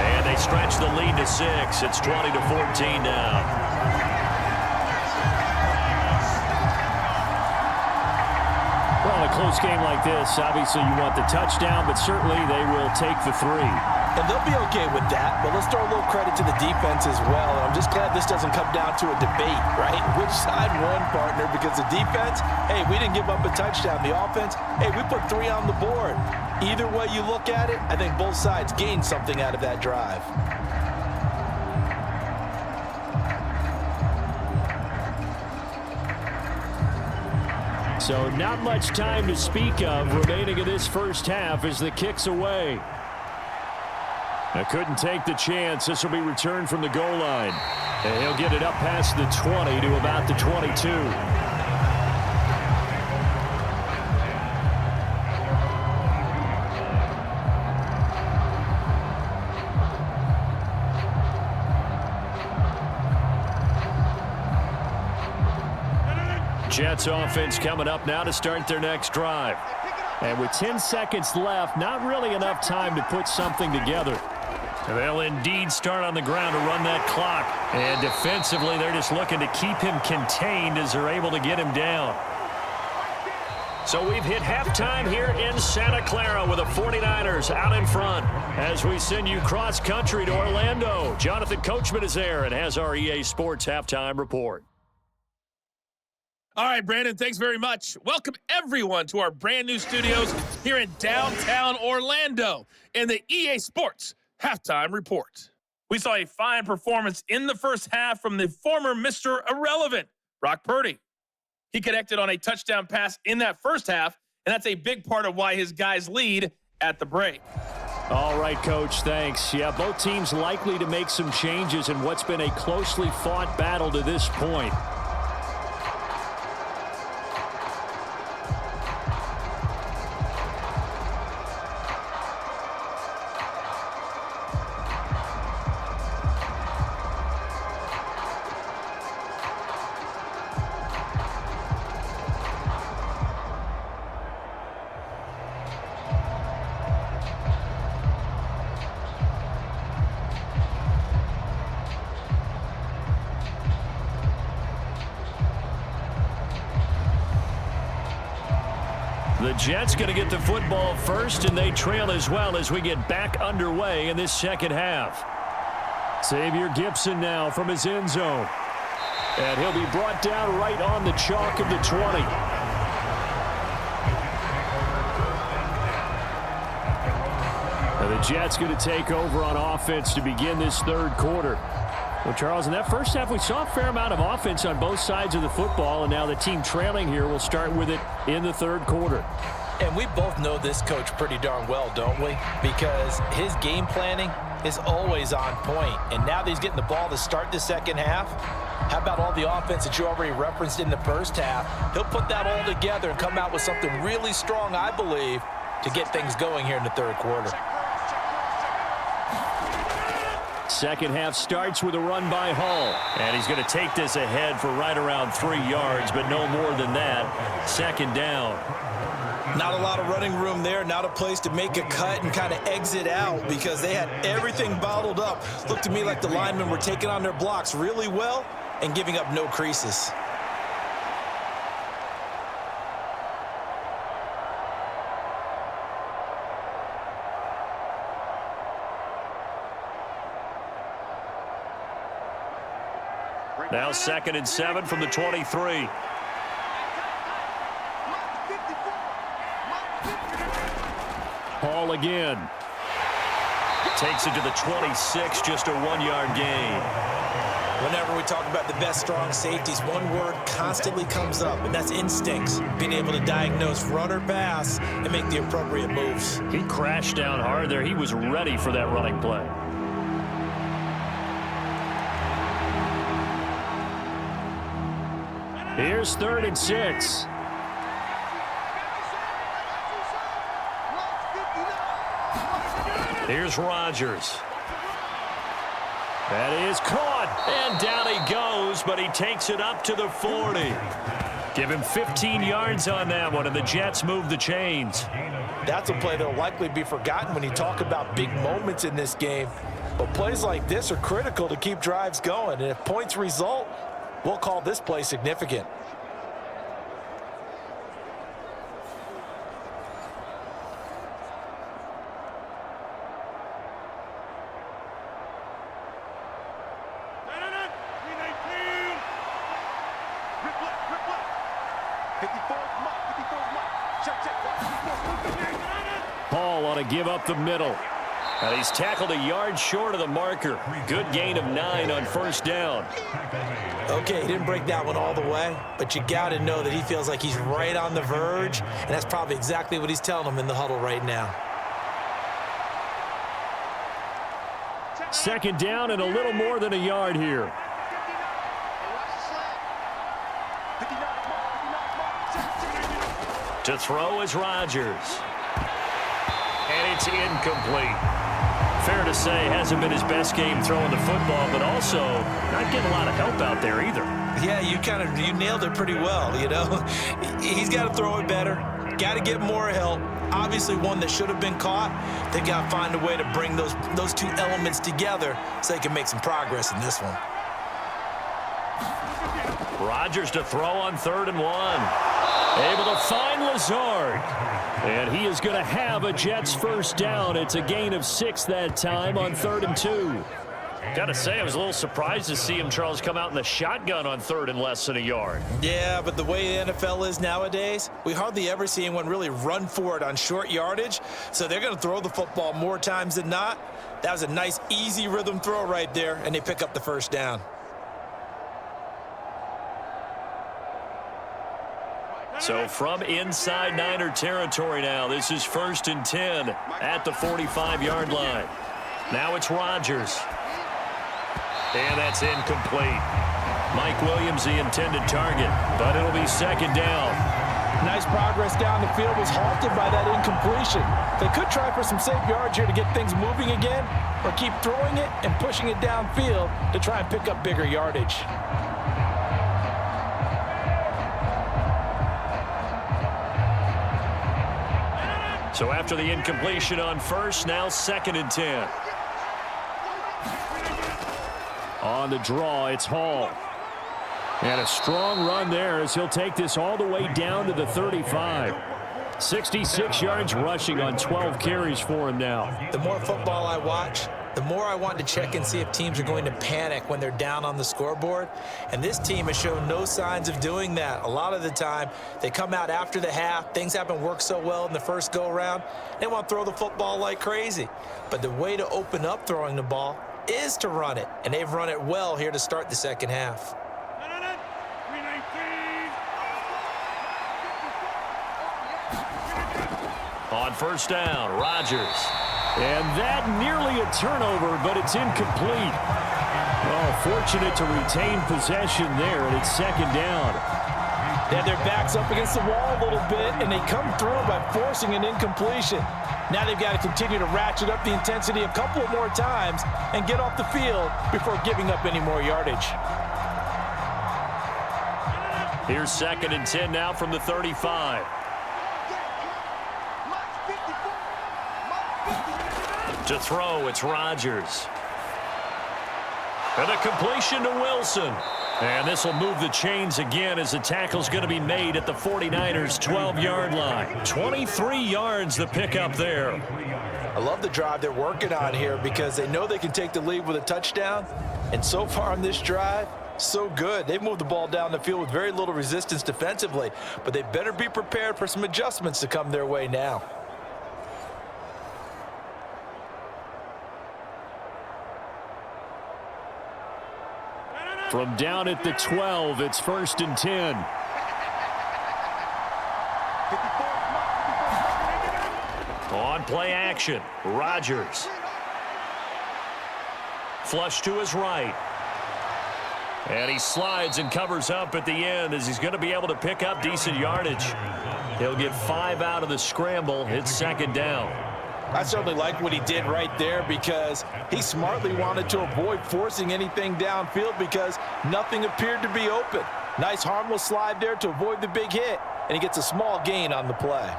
And they stretch the lead to 6. It's 20-14 now. Well, in a close game like this, obviously you want the touchdown, but certainly they will take the 3. And they'll be okay with that, but let's throw a little credit to the defense as well. And I'm just glad this doesn't come down to a debate, right? Which side won, partner? Because the defense, hey, we didn't give up a touchdown. The offense, hey, we put 3 on the board. Either way you look at it, I think both sides gained something out of that drive. So not much time to speak of remaining in this first half as the kick's away. I couldn't take the chance. This will be returned from the goal line. And he'll get it up past the 20 to about the 22. Jets offense coming up now to start their next drive. And with 10 seconds left, not really enough time to put something together. They'll indeed start on the ground to run that clock. And defensively, they're just looking to keep him contained as they're able to get him down. So we've hit halftime here in Santa Clara with the 49ers out in front. As we send you cross-country to Orlando, Jonathan Coachman is there and has our EA Sports halftime report. All right, Brandon, thanks very much. Welcome, everyone, to our brand-new studios here in downtown Orlando in the EA Sports Halftime Report. We saw a fine performance in the first half from the former Mr. Irrelevant, Brock Purdy. He connected on a touchdown pass in that first half, and that's a big part of why his guys lead at the break. All right, Coach, thanks. Yeah, both teams likely to make some changes in what's been a closely fought battle to this point. The Jets going to get the football first, and they trail as well as we get back underway in this second half. Xavier Gipson now from his end zone. And he'll be brought down right on the chalk of the 20. And the Jets going to take over on offense to begin this third quarter. Well, Charles, in that first half, we saw a fair amount of offense on both sides of the football, and now the team trailing here will start with it in the third quarter. And we both know this coach pretty darn well, don't we? Because his game planning is always on point. And now that he's getting the ball to start the second half, how about all the offense that you already referenced in the first half? He'll put that all together and come out with something really strong, I believe, to get things going here in the third quarter. Second half starts with a run by Hall. And he's going to take this ahead for right around 3 yards, but no more than that. Second down. Not a lot of running room there, not a place to make a cut and kind of exit out because they had everything bottled up. Looked to me like the linemen were taking on their blocks really well and giving up no creases. Now 2nd and 7 from the 23. Hall again. Takes it to the 26, just a 1-yard gain. Whenever we talk about the best strong safeties, one word constantly comes up, and that's instincts. Being able to diagnose run or pass and make the appropriate moves. He crashed down hard there. He was ready for that running play. Here's 3rd and 6. Here's Rodgers. That is caught. And down he goes, but he takes it up to the 40. Give him 15 yards on that one, and the Jets move the chains. That's a play that will likely be forgotten when you talk about big moments in this game. But plays like this are critical to keep drives going. And if points result, we'll call this play significant. Ball on a give up the middle. And he's tackled a yard short of the marker. Good gain of 9 on first down. Okay, he didn't break that one all the way, but you got to know that he feels like he's right on the verge, and that's probably exactly what he's telling him in the huddle right now. Second down and a little more than a yard here. To throw is Rodgers. And it's incomplete. Fair to say, hasn't been his best game throwing the football, but also not getting a lot of help out there either. Yeah, you nailed it pretty well, you know. He's got to throw it better. Got to get more help. Obviously one that should have been caught. They got to find a way to bring those two elements together so they can make some progress in this one. Rodgers to throw on 3rd and 1. Able to find Lazard. And he is going to have a Jets first down. It's a gain of 6 that time on 3rd and 2. Got to say, I was a little surprised to see him, Charles, come out in the shotgun on 3rd and less than a yard. Yeah, but the way the NFL is nowadays, we hardly ever see anyone really run for it on short yardage. So they're going to throw the football more times than not. That was a nice, easy rhythm throw right there, and they pick up the first down. So from inside Niner territory now, this is 1st and 10 at the 45-yard line. Now it's Rodgers. And that's incomplete. Mike Williams, the intended target, but it'll be 2nd down. Nice progress down the field, was halted by that incompletion. They could try for some safe yards here to get things moving again, or keep throwing it and pushing it downfield to try and pick up bigger yardage. So after the incompletion on 1st, now 2nd and 10. On the draw, it's Hall. And a strong run there as he'll take this all the way down to the 35. 66 yards rushing on 12 carries for him now. The more football I watch, the more I want to check and see if teams are going to panic when they're down on the scoreboard. And this team has shown no signs of doing that. A lot of the time, they come out after the half. Things haven't worked so well in the first go-around. They want to throw the football like crazy. But the way to open up throwing the ball is to run it. And they've run it well here to start the second half. On 1st down, Rodgers. And that nearly a turnover, but it's incomplete. Oh, fortunate to retain possession there, and it's 2nd down. They had their backs up against the wall a little bit, and they come through by forcing an incompletion. Now they've got to continue to ratchet up the intensity a couple more times and get off the field before giving up any more yardage. Here's 2nd and 10 now from the 35. To throw, it's Rodgers. And a completion to Wilson. And this will move the chains again as the tackle's going to be made at the 49ers' 12-yard line. 23 yards the pickup there. I love the drive they're working on here because they know they can take the lead with a touchdown. And so far on this drive, so good. They've moved the ball down the field with very little resistance defensively, but they better be prepared for some adjustments to come their way now. From down at the 12, it's 1st and 10. On play action, Rodgers. Flush to his right. And he slides and covers up at the end as he's going to be able to pick up decent yardage. He'll get 5 out of the scramble. It's 2nd down. I certainly like what he did right there because he smartly wanted to avoid forcing anything downfield because nothing appeared to be open. Nice harmless slide there to avoid the big hit, and he gets a small gain on the play.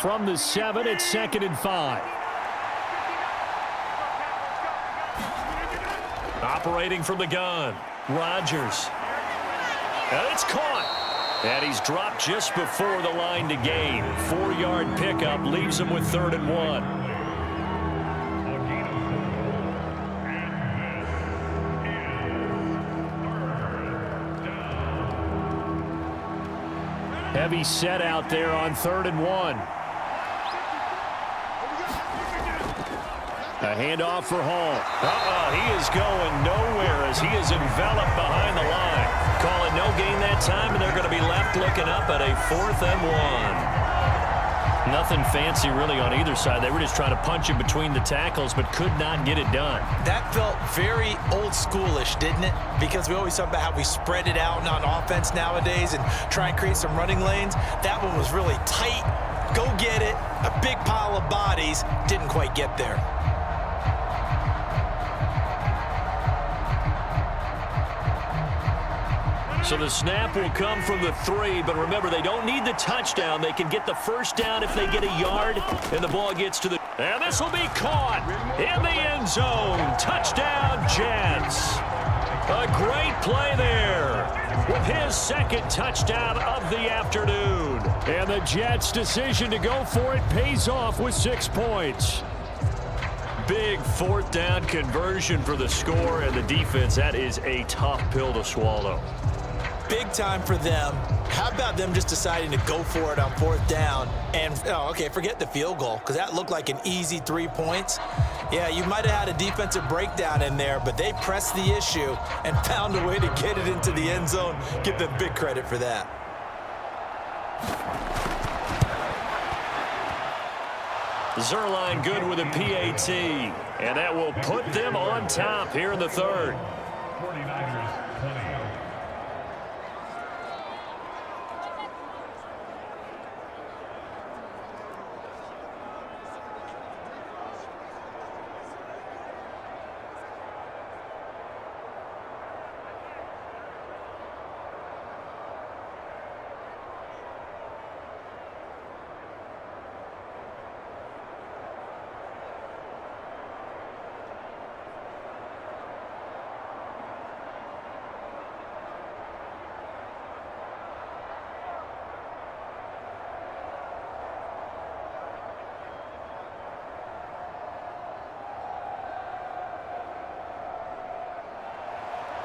From the 7, it's 2nd and 5. Operating from the gun, Rodgers. And it's caught. And he's dropped just before the line to gain. 4-yard pickup leaves him with 3rd and 1. Heavy set out there on 3rd and 1. A handoff for Hall. He is going nowhere as he is enveloped behind the line. Call it no gain that time, and they're going to be left looking up at a 4th and 1. Nothing fancy really on either side. They were just trying to punch in between the tackles, but could not get it done. That felt very old schoolish, didn't it? Because we always talk about how we spread it out on offense nowadays and try and create some running lanes. That one was really tight. Go get it. A big pile of bodies. Didn't quite get there. So the snap will come from the 3, but remember, they don't need the touchdown. They can get the first down if they get a yard, and the ball gets to the... And this will be caught in the end zone. Touchdown, Jets. A great play there with his 2nd touchdown of the afternoon. And the Jets' decision to go for it pays off with 6 points. Big 4th down conversion for the score, and the defense, that is a tough pill to swallow. Big time for them. How about them just deciding to go for it on 4th down and, forget the field goal, because that looked like an easy 3 points. Yeah, you might have had a defensive breakdown in there, but they pressed the issue and found a way to get it into the end zone. Give them big credit for that. Zerline good with a PAT, and that will put them on top here in the 3rd. 49ers 20.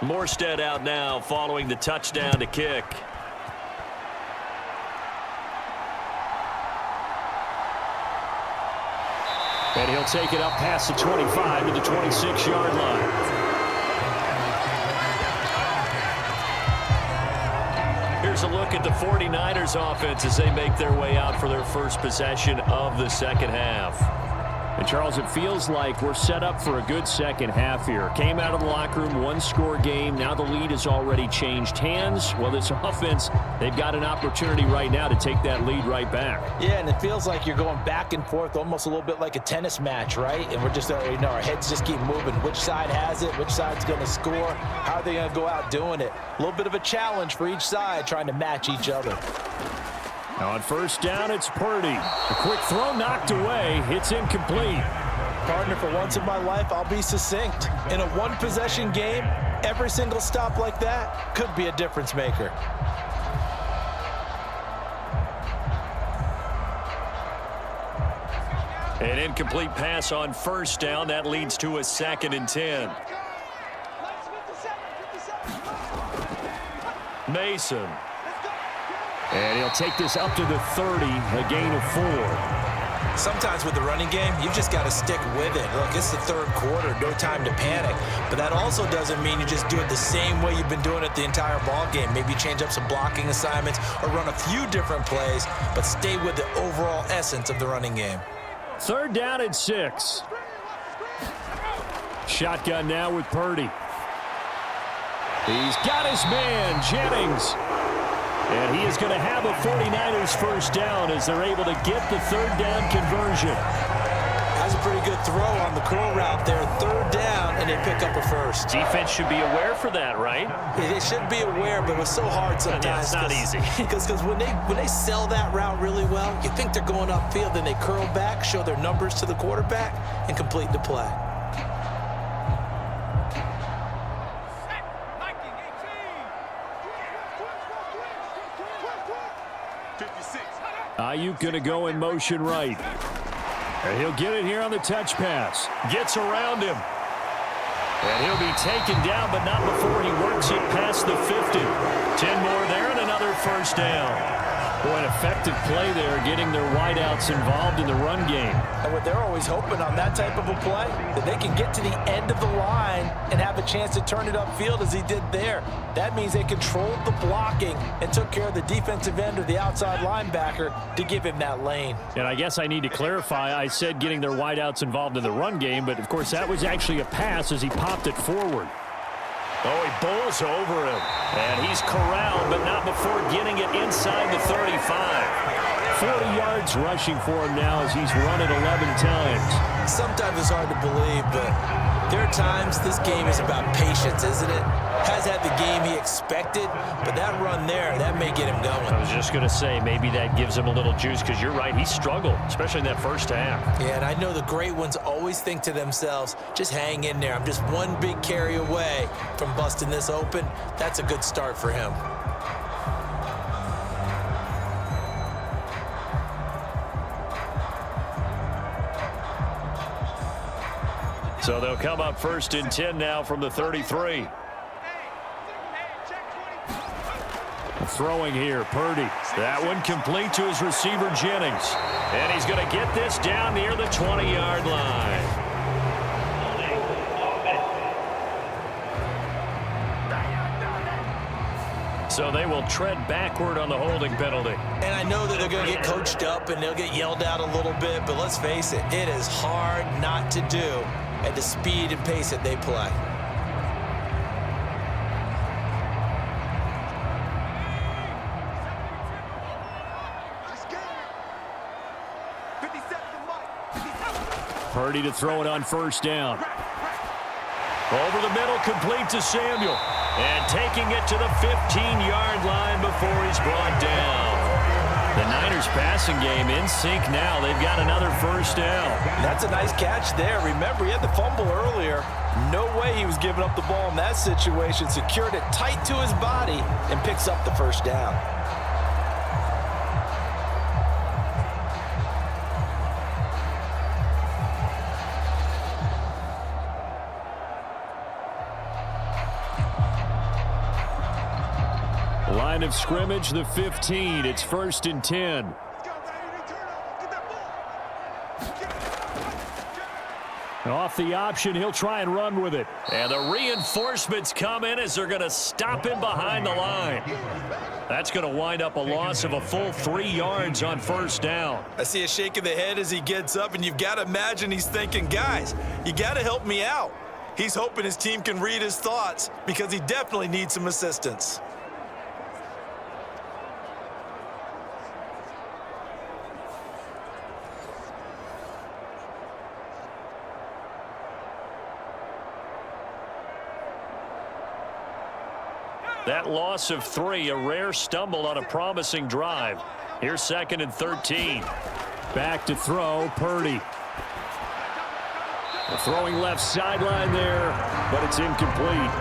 Morstead out now following the touchdown to kick. And he'll take it up past the 25 to the 26-yard line. Here's a look at the 49ers offense as they make their way out for their first possession of the 2nd half. And, Charles, it feels like we're set up for a good second half here. Came out of the locker room, 1-score game. Now the lead has already changed hands. Well, this offense, they've got an opportunity right now to take that lead right back. Yeah, and it feels like you're going back and forth almost a little bit like a tennis match, right? And we're just, our heads just keep moving. Which side has it? Which side's going to score? How are they going to go out doing it? A little bit of a challenge for each side trying to match each other. Now on 1st down, it's Purdy. A quick throw knocked away. It's incomplete. Partner, for once in my life, I'll be succinct. In a one-possession game, every single stop like that could be a difference maker. An incomplete pass on 1st down. That leads to a 2nd and 10. Mason. And he'll take this up to the 30, a gain of 4. Sometimes with the running game, you've just got to stick with it. Look, it's the 3rd quarter, no time to panic. But that also doesn't mean you just do it the same way you've been doing it the entire ball game. Maybe change up some blocking assignments or run a few different plays, but stay with the overall essence of the running game. 3rd down and 6. Shotgun now with Purdy. He's got his man, Jennings. And he is going to have a 49ers 1st down as they're able to get the 3rd down conversion. I That's a pretty good throw on the curl route there. 3rd down, and they pick up a first. Defense should be aware for that, right? Yeah, they should be aware, but it's so hard sometimes. Yeah, it's not easy. Because when they sell that route really well, you think they're going upfield, then they curl back, show their numbers to the quarterback, and complete the play. Ayuk going to go in motion right. And he'll get it here on the touch pass. Gets around him. And he'll be taken down, but not before he works it past the 50. 10 more there and another first down. Boy, an effective play there, getting their wideouts involved in the run game. And what they're always hoping on that type of a play, that they can get to the end of the line and have a chance to turn it upfield as he did there. That means they controlled the blocking and took care of the defensive end or the outside linebacker to give him that lane. And I guess I need to clarify, I said getting their wideouts involved in the run game, but of course that was actually a pass as he popped it forward. Oh, he bowls over him. And he's corralled, but not before getting it inside the 35. 40 yards rushing for him now as he's run it 11 times. Sometimes it's hard to believe, but there are times this game is about patience, isn't it? Has had the game he expected, but that run there, that may get him going. I was just going to say, maybe that gives him a little juice, because you're right, he struggled, especially in that first half. Yeah, and I know the great ones always think to themselves, just hang in there. I'm just one big carry away from busting this open. That's a good start for him. So they'll come up 1st and 10 now from the 33. Throwing here, Purdy. That one complete to his receiver, Jennings. And he's going to get this down near the 20-yard line. So they will tread backward on the holding penalty. And I know that they're going to get coached up and they'll get yelled out a little bit, but let's face it, it is hard not to do at the speed and pace that they play. Purdy to throw it on 1st down. Over the middle, complete to Samuel. And taking it to the 15-yard line before he's brought down. The Niners passing game in sync now. They've got another first down. That's a nice catch there. Remember, he had the fumble earlier. No way he was giving up the ball in that situation. Secured it tight to his body and picks up the first down. Line of scrimmage, the 15. It's 1st and 10. Off the option, he'll try and run with it. And the reinforcements come in as they're going to stop him behind the line. That's going to wind up a loss of a full 3 yards on 1st down. I see a shake of the head as he gets up, and you've got to imagine he's thinking, guys, you got to help me out. He's hoping his team can read his thoughts because he definitely needs some assistance. That loss of 3, a rare stumble on a promising drive. Here's 2nd and 13. Back to throw, Purdy. Throwing left sideline there, but it's incomplete.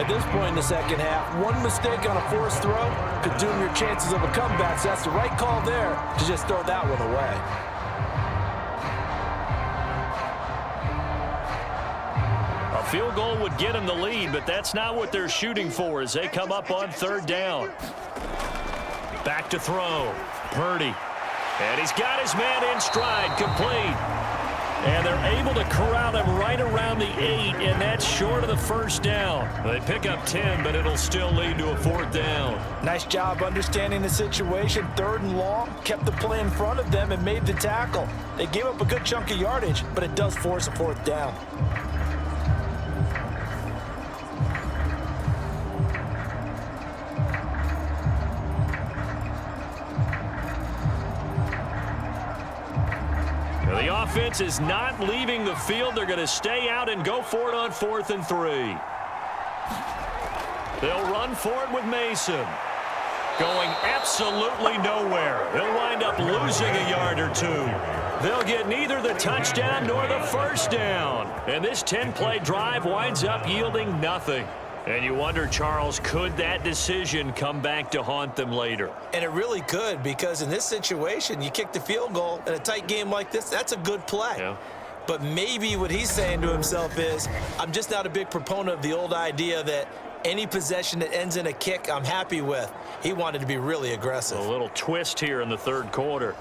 At this point in the second half, one mistake on a forced throw could doom your chances of a comeback. So that's the right call there to just throw that one away. A field goal would get him the lead, but that's not what they're shooting for as they come up on 3rd down. Back to throw. Purdy. And he's got his man in stride, complete. And they're able to corral him right around the 8, and that's short of the 1st down. They pick up 10, but it'll still lead to a 4th down. Nice job understanding the situation. 3rd and long, kept the play in front of them and made the tackle. They gave up a good chunk of yardage, but it does force a 4th down. The offense is not leaving the field. They're going to stay out and go for it on 4th and 3. They'll run for it with Mason. Going absolutely nowhere. He'll wind up losing a yard or two. They'll get neither the touchdown nor the first down. And this 10-play drive winds up yielding nothing. And you wonder, Charles, could that decision come back to haunt them later? And it really could, because in this situation, you kick the field goal in a tight game like this, that's a good play. Yeah. But maybe what he's saying to himself is, I'm just not a big proponent of the old idea that any possession that ends in a kick, I'm happy with. He wanted to be really aggressive. A little twist here in the 3rd quarter.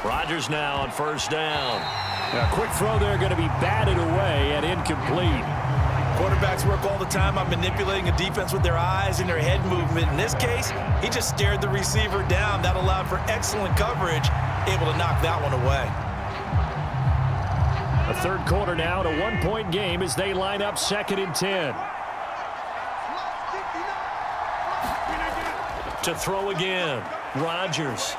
Rodgers now on 1st down. A quick throw there, going to be batted away and incomplete. Quarterbacks work all the time on manipulating a defense with their eyes and their head movement. In this case, he just stared the receiver down. That allowed for excellent coverage, able to knock that one away. A 3rd quarter now, and a 1-point game as they line up 2nd and 10. To throw again, Rodgers.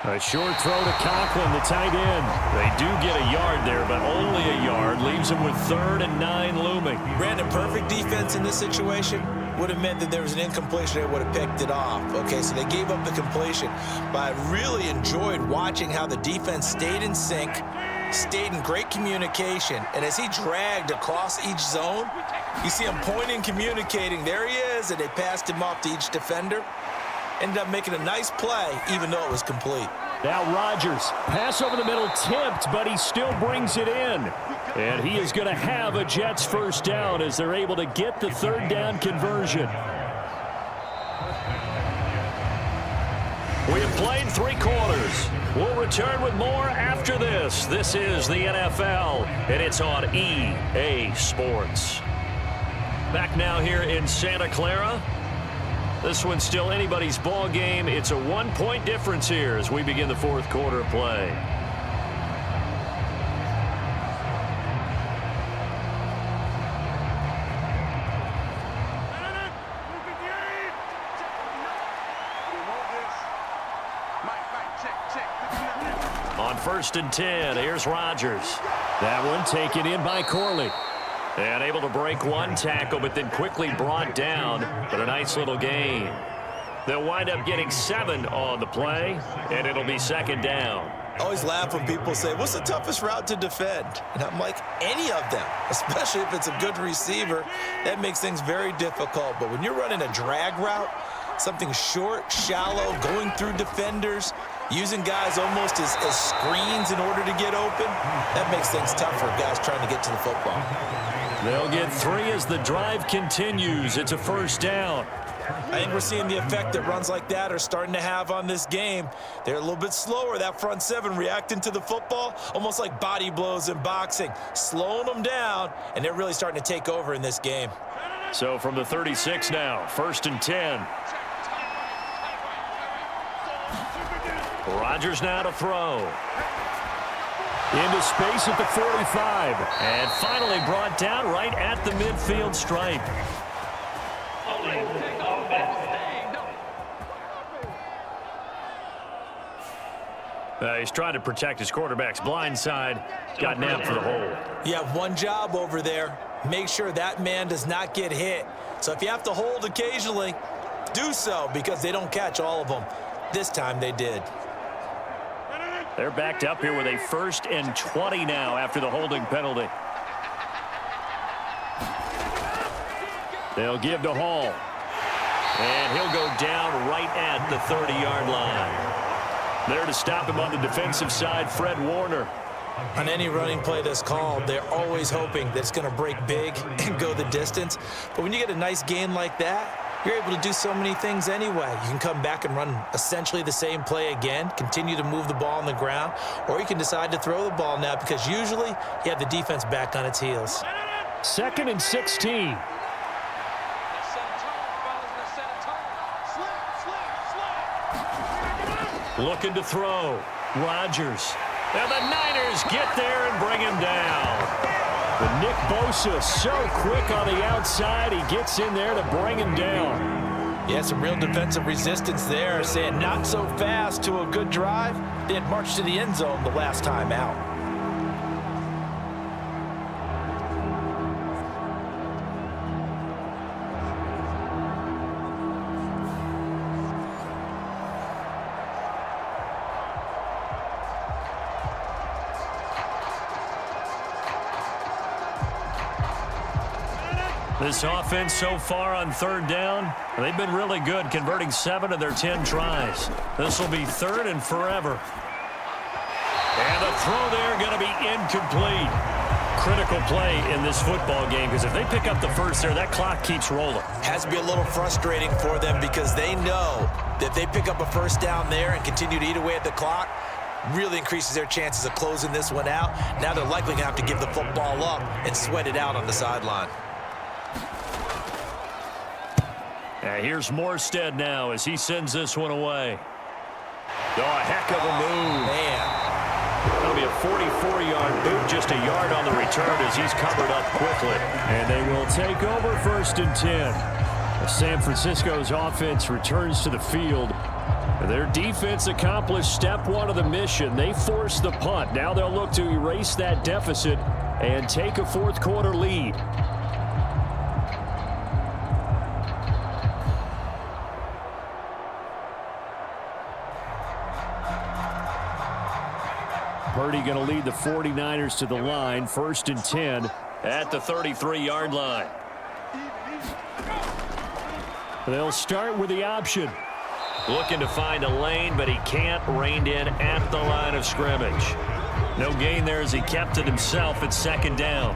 A short throw to Conklin, the tight end. They do get a yard there, but only a yard. Leaves them with 3rd and 9 looming. Brandon, perfect defense in this situation would have meant that there was an incompletion that would have picked it off. Okay, so they gave up the completion. But I really enjoyed watching how the defense stayed in sync, stayed in great communication. And as he dragged across each zone, you see him pointing, communicating. There he is, and they passed him off to each defender. Ended up making a nice play, even though it was complete. Now Rodgers, pass over the middle, tipped, but he still brings it in. And he is going to have a Jets 1st down as they're able to get the 3rd down conversion. We have played 3 quarters. We'll return with more after this. This is the NFL, and it's on EA Sports. Back now here in Santa Clara. This one's still anybody's ball game. It's a 1-point difference here as we begin the 4th quarter of play. On 1st and 10, here's Rodgers. That one taken in by Corley. And able to break one tackle, but then quickly brought down. But a nice little gain. They'll wind up getting 7 on the play, and it'll be 2nd down. I always laugh when people say, what's the toughest route to defend? And I'm like, any of them, especially if it's a good receiver. That makes things very difficult. But when you're running a drag route, something short, shallow, going through defenders, using guys almost as screens in order to get open, that makes things tough for guys trying to get to the football. They'll get 3 as the drive continues. It's a 1st down. I think we're seeing the effect that runs like that are starting to have on this game. They're a little bit slower, that front 7 reacting to the football, almost like body blows in boxing, slowing them down, and they're really starting to take over in this game. So from the 36 now, 1st and 10. Rodgers now to throw. Into space at the 45. And finally brought down right at the midfield stripe. He's trying to protect his quarterback's blind side. Got nabbed for the hold. You have one job over there. Make sure that man does not get hit. So if you have to hold occasionally, do so, because they don't catch all of them. This time they did. They're backed up here with a 1st and 20 now after the holding penalty. They'll give to Hall. And he'll go down right at the 30-yard line. There to stop him on the defensive side, Fred Warner. On any running play that's called, they're always hoping that it's going to break big and go the distance. But when you get a nice gain like that, you're able to do so many things anyway. You can come back and run essentially the same play again, continue to move the ball on the ground, or you can decide to throw the ball now because usually you have the defense back on its heels. 2nd and 16. Looking to throw. Rodgers. And the Niners get there and bring him down. But Nick Bosa so quick on the outside, he gets in there to bring him down. Yeah, some real defensive resistance there, saying not so fast to a good drive. They had marched to the end zone the last time out. This offense so far on third down, they've been really good, converting 7 of their 10 tries. This will be 3rd and forever. And the throw there going to be incomplete. Critical play in this football game, because if they pick up the first there, that clock keeps rolling. Has to be a little frustrating for them because they know that if they pick up a first down there and continue to eat away at the clock, really increases their chances of closing this one out. Now they're likely going to have to give the football up and sweat it out on the sideline. Here's Morstead now as he sends this one away. Oh, a heck of a move. Man. That'll be a 44-yard boot, just a yard on the return as he's covered up quickly. And they will take over 1st and 10. As San Francisco's offense returns to the field. Their defense accomplished step 1 of the mission. They forced the punt. Now they'll look to erase that deficit and take a 4th quarter lead. Purdy going to lead the 49ers to the line, 1st and 10 at the 33-yard line. They'll start with the option. Looking to find a lane, but he can't. Reined in at the line of scrimmage. No gain there as he kept it himself at 2nd down.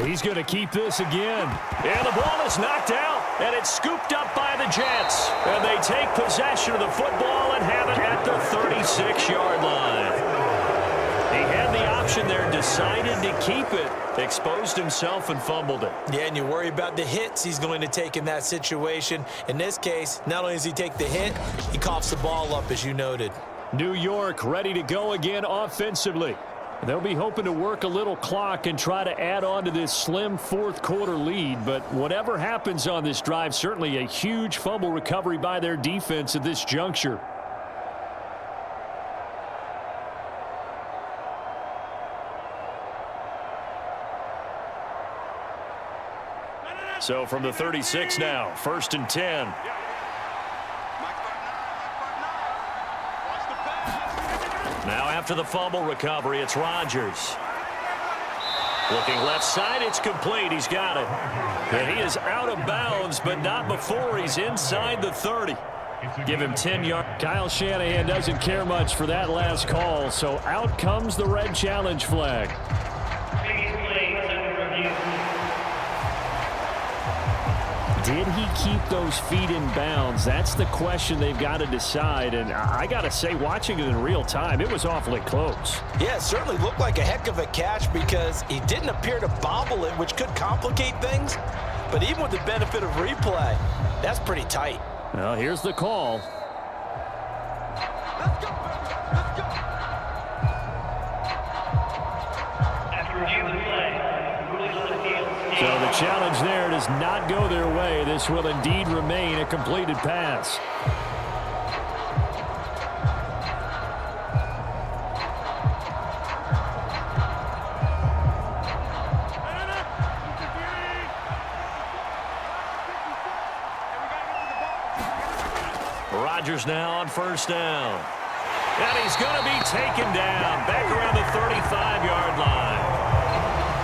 He's going to keep this again. And the ball is knocked out, and it's scooped up by the Jets. And they take possession of the football and have it at the 36-yard line. He had the option there, decided to keep it, exposed himself and fumbled it. Yeah, and you worry about the hits he's going to take in that situation. In this case, not only does he take the hit, he coughs the ball up, as you noted. New York ready to go again offensively. They'll be hoping to work a little clock and try to add on to this slim 4th quarter lead. But whatever happens on this drive, certainly a huge fumble recovery by their defense at this juncture. So from the 36 now, 1st and 10. Now after the fumble recovery, it's Rodgers. Looking left side, it's complete. He's got it. And he is out of bounds, but not before he's inside the 30. Give him 10 yards. Kyle Shanahan doesn't care much for that last call, so out comes the red challenge flag. Did he keep those feet in bounds? That's the question they've got to decide. And I got to say, watching it in real time, it was awfully close. Yeah, it certainly looked like a heck of a catch because he didn't appear to bobble it, which could complicate things. But even with the benefit of replay, that's pretty tight. Well, here's the call. Let's go, let's go. After review the play, ruling on the field. So the challenge there does not go their way. This will indeed remain a completed pass. Rodgers now on 1st down. And he's going to be taken down back around the 35-yard line.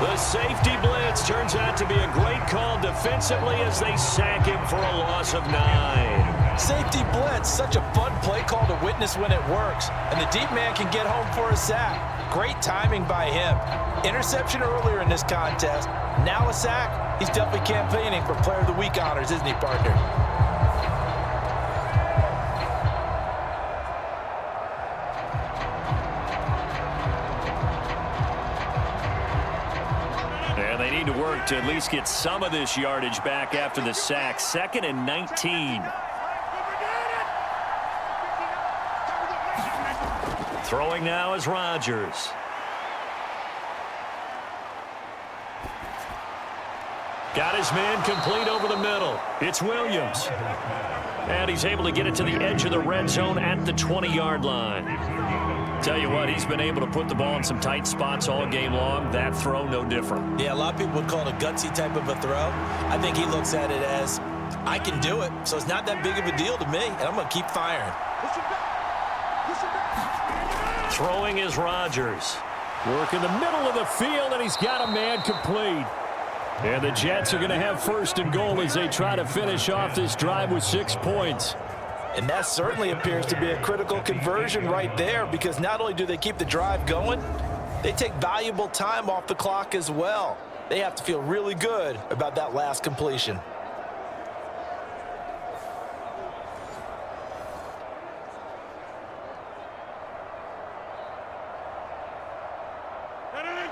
The safety blitz turns out to be a great call defensively as they sack him for a loss of 9. Safety blitz, such a fun play call to witness when it works. And the deep man can get home for a sack. Great timing by him. Interception earlier in this contest. Now a sack. He's definitely campaigning for Player of the Week honors, isn't he, partner? And they need to work to at least get some of this yardage back after the sack. 2nd and 19. Throwing now is Rodgers. Got his man complete over the middle. It's Williams. And he's able to get it to the edge of the red zone at the 20-yard line. Tell you what, he's been able to put the ball in some tight spots all game long. That throw, no different. Yeah, a lot of people would call it a gutsy type of a throw. I think he looks at it as, I can do it, so it's not that big of a deal to me, and I'm going to keep firing. Throwing is Rodgers. Work in the middle of the field, and he's got a man complete. And the Jets are going to have 1st and goal as they try to finish off this drive with 6 points. And that certainly appears to be a critical conversion right there, because not only do they keep the drive going, they take valuable time off the clock as well. They have to feel really good about that last completion.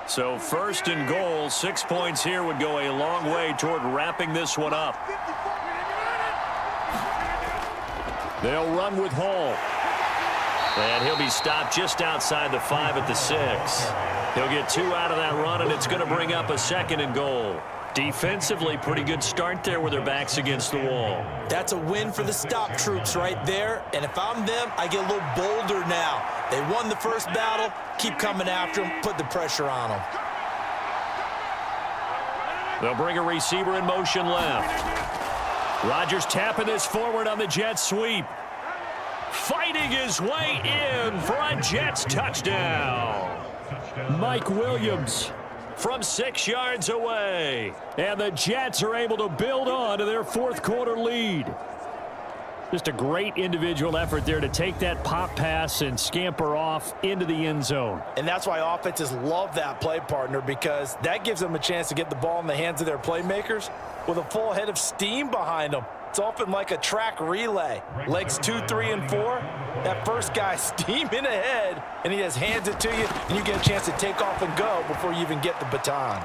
So 1st and goal, 6 points here would go a long way toward wrapping this one up. They'll run with Hall. And he'll be stopped just outside the 5 at the 6. He'll get 2 out of that run, and it's going to bring up a 2nd and goal. Defensively, pretty good start there with their backs against the wall. That's a win for the stop troops right there. And if I'm them, I get a little bolder now. They won the first battle. Keep coming after them. Put the pressure on them. They'll bring a receiver in motion left. Rodgers tapping this forward on the Jets sweep. Fighting his way in for a Jets touchdown. Mike Williams from 6 yards away. And the Jets are able to build on to their 4th quarter lead. Just a great individual effort there to take that pop pass and scamper off into the end zone. And that's why offenses love that play, partner, because that gives them a chance to get the ball in the hands of their playmakers with a full head of steam behind them. It's often like a track relay. Legs 2, 3, and 4. That first guy steaming ahead, and he just hands it to you, and you get a chance to take off and go before you even get the baton.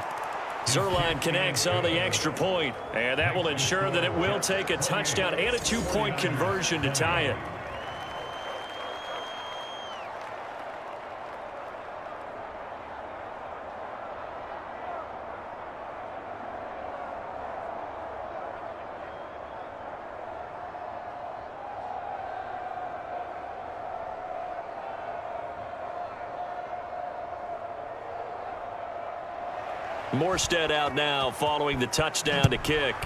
Zerline connects on the extra point, and that will ensure that it will take a touchdown and a 2-point conversion to tie it. Morstead out now following the touchdown to kick.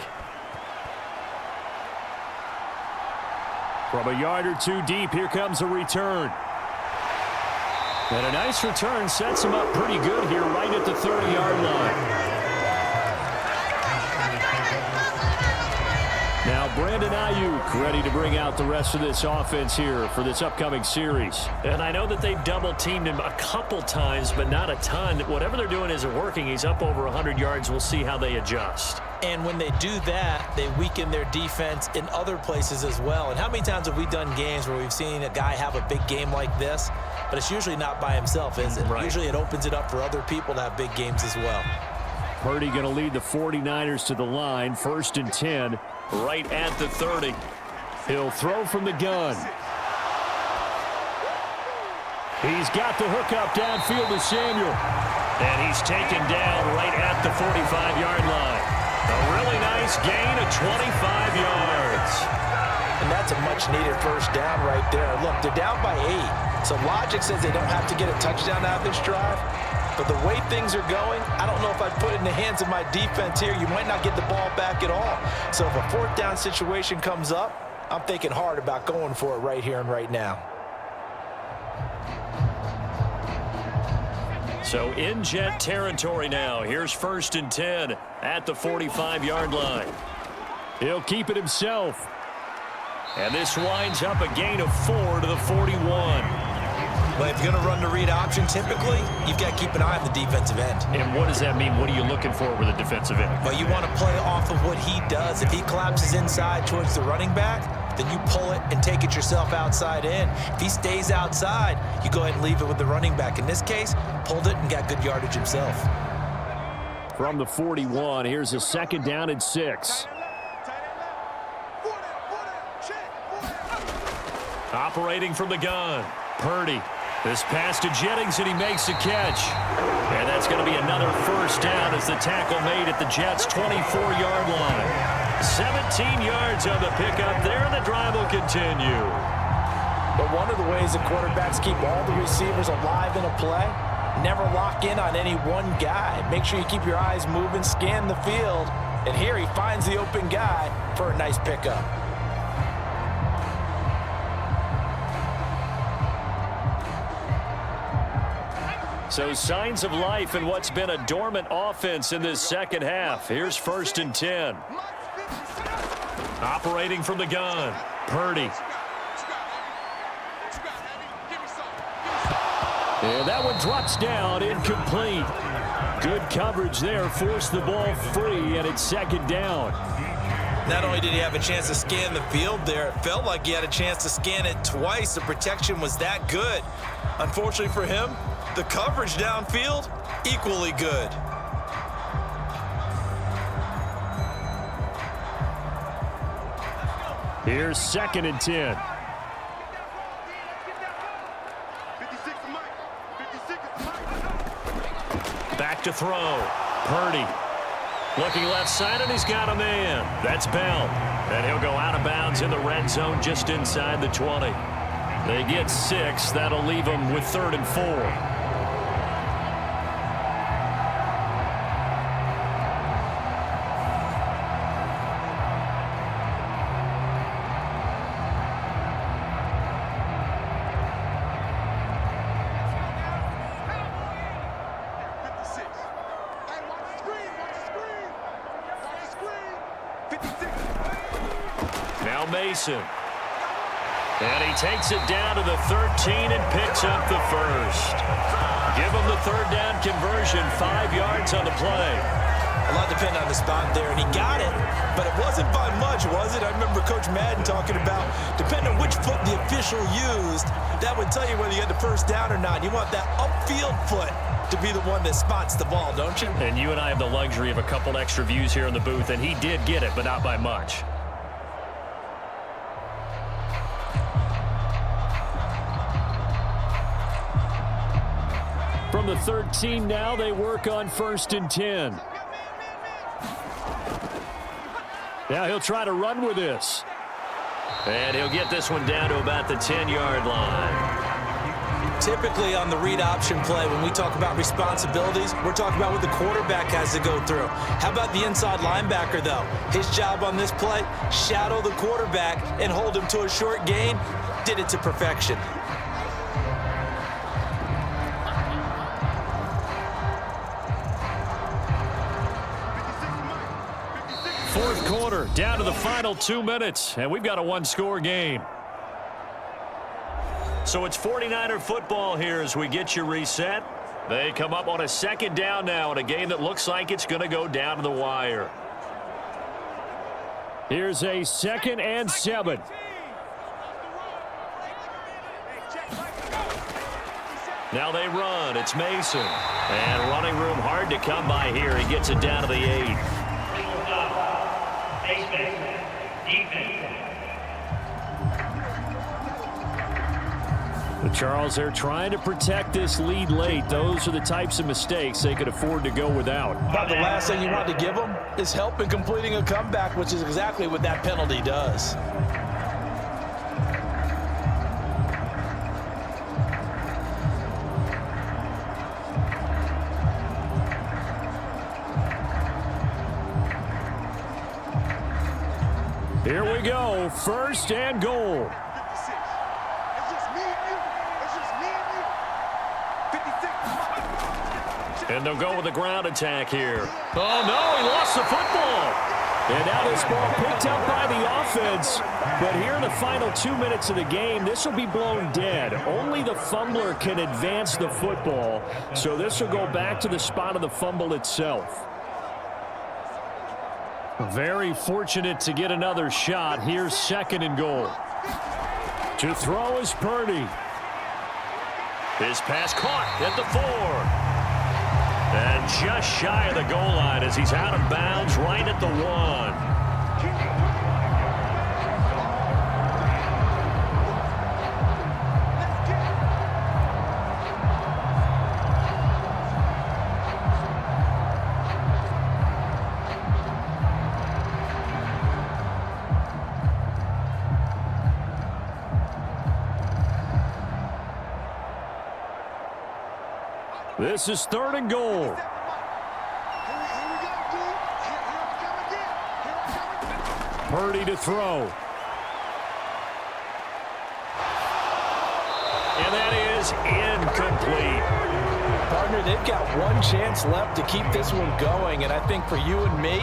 From a yard or 2 deep, here comes a return. And a nice return sets him up pretty good here right at the 30-yard line. Now Brandon Ayuk ready to bring out the rest of this offense here for this upcoming series. And I know that they've double-teamed him a couple times, but not a ton. Whatever they're doing isn't working. He's up over 100 yards. We'll see how they adjust. And when they do that, they weaken their defense in other places as well. And how many times have we done games where we've seen a guy have a big game like this, but it's usually not by himself, is it? Right. Usually it opens it up for other people to have big games as well. Purdy going to lead the 49ers to the line, 1st and 10. Right at the 30. He'll throw from the gun. He's got the hook up downfield to Samuel. And he's taken down right at the 45-yard line. A really nice gain of 25 yards. And that's a much-needed first down right there. Look, they're down by 8. So logic says they don't have to get a touchdown out of this drive. But the way things are going, I don't know if I'd put it in the hands of my defense here. You might not get the ball back at all. So if a 4th down situation comes up, I'm thinking hard about going for it right here and right now. So in Jet territory now. Here's 1st and 10 at the 45-yard line. He'll keep it himself. And this winds up a gain of 4 to the 41. But if you're going to run the read option, typically, you've got to keep an eye on the defensive end. And what does that mean? What are you looking for with a defensive end? Well, you want to play off of what he does. If he collapses inside towards the running back, then you pull it and take it yourself outside in. If he stays outside, you go ahead and leave it with the running back. In this case, pulled it and got good yardage himself. from the 41. Here's a 2nd down and 6. Operating from the gun, Purdy. This pass to Jennings, and he makes the catch. And that's going to be another 1st down as the tackle made at the Jets' 24-yard line. 17 yards on the pickup there, and the drive will continue. But one of the ways that quarterbacks keep all the receivers alive in a play, never lock in on any one guy. Make sure you keep your eyes moving, scan the field, and here he finds the open guy for a nice pickup. So signs of life in what's been a dormant offense in this 2nd half. Here's 1st and 10. Operating from the gun, Purdy. And that one drops down, incomplete. Good coverage there, forced the ball free, and it's 2nd down. Not only did he have a chance to scan the field there, it felt like he had a chance to scan it twice. The protection was that good. Unfortunately for him, the coverage downfield, equally good. Here's 2nd and 10. Back to throw. Purdy. Looking left side, and he's got a man. That's Bell. And he'll go out of bounds in the red zone just inside the 20. They get 6. That'll leave them with 3rd and 4. Mason. And he takes it down to the 13 and picks up the 1st. Give him the 3rd down conversion, 5 yards on the play. A lot depended on the spot there, and he got it, but it wasn't by much, was it? I remember Coach Madden talking about, depending on which foot the official used, that would tell you whether you had the 1st down or not. You want that upfield foot to be the one that spots the ball, don't you? And you and I have the luxury of a couple extra views here in the booth, and he did get it, but not by much. From the 13 now, they work on 1st and 10. Now he'll try to run with this. And he'll get this one down to about the 10-yard line. Typically on the read option play, when we talk about responsibilities, we're talking about what the quarterback has to go through. How about the inside linebacker, though? His job on this play, shadow the quarterback and hold him to a short gain. Did it to perfection. 4th quarter, down to the final 2 minutes, and we've got a 1-score game. So it's 49er football here as we get you reset. They come up on a 2nd down now in a game that looks like it's going to go down to the wire. Here's a 2nd and 7. Now they run. It's Mason. And running room hard to come by here. He gets it down to the 8. The Charles, they're trying to protect this lead late. Those are the types of mistakes they could afford to go without. But the last thing you want to give them is help in completing a comeback, which is exactly what that penalty does. Here we go, 1st and goal. And they'll go with the ground attack here. Oh, no, he lost the football. And now this ball picked up by the offense. But here in the final 2 minutes of the game, this will be blown dead. Only the fumbler can advance the football. So this will go back to the spot of the fumble itself. Very fortunate to get another shot. Here's 2nd and goal. To throw is Purdy. His pass caught at the 4. And just shy of the goal line as he's out of bounds right at the 1. This is 3rd and goal. Here we go, dude. Here I come again. Here I come again. Purdy to throw. And that is incomplete. Partner, they've got one chance left to keep this one going, and I think for you and me,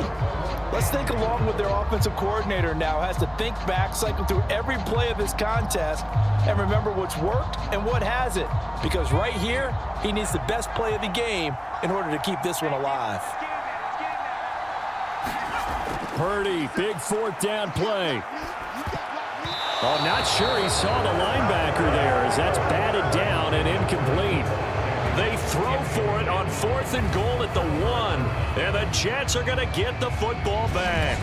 let's think along with their offensive coordinator now. Has to think back, cycle through every play of this contest, and remember what's worked and what hasn't. Because right here, he needs the best play of the game in order to keep this one alive. Purdy, big 4th down play. Oh, not sure he saw the linebacker there as that's batted down and incomplete. They throw for it on 4th and goal at the 1, and the Jets are going to get the football back.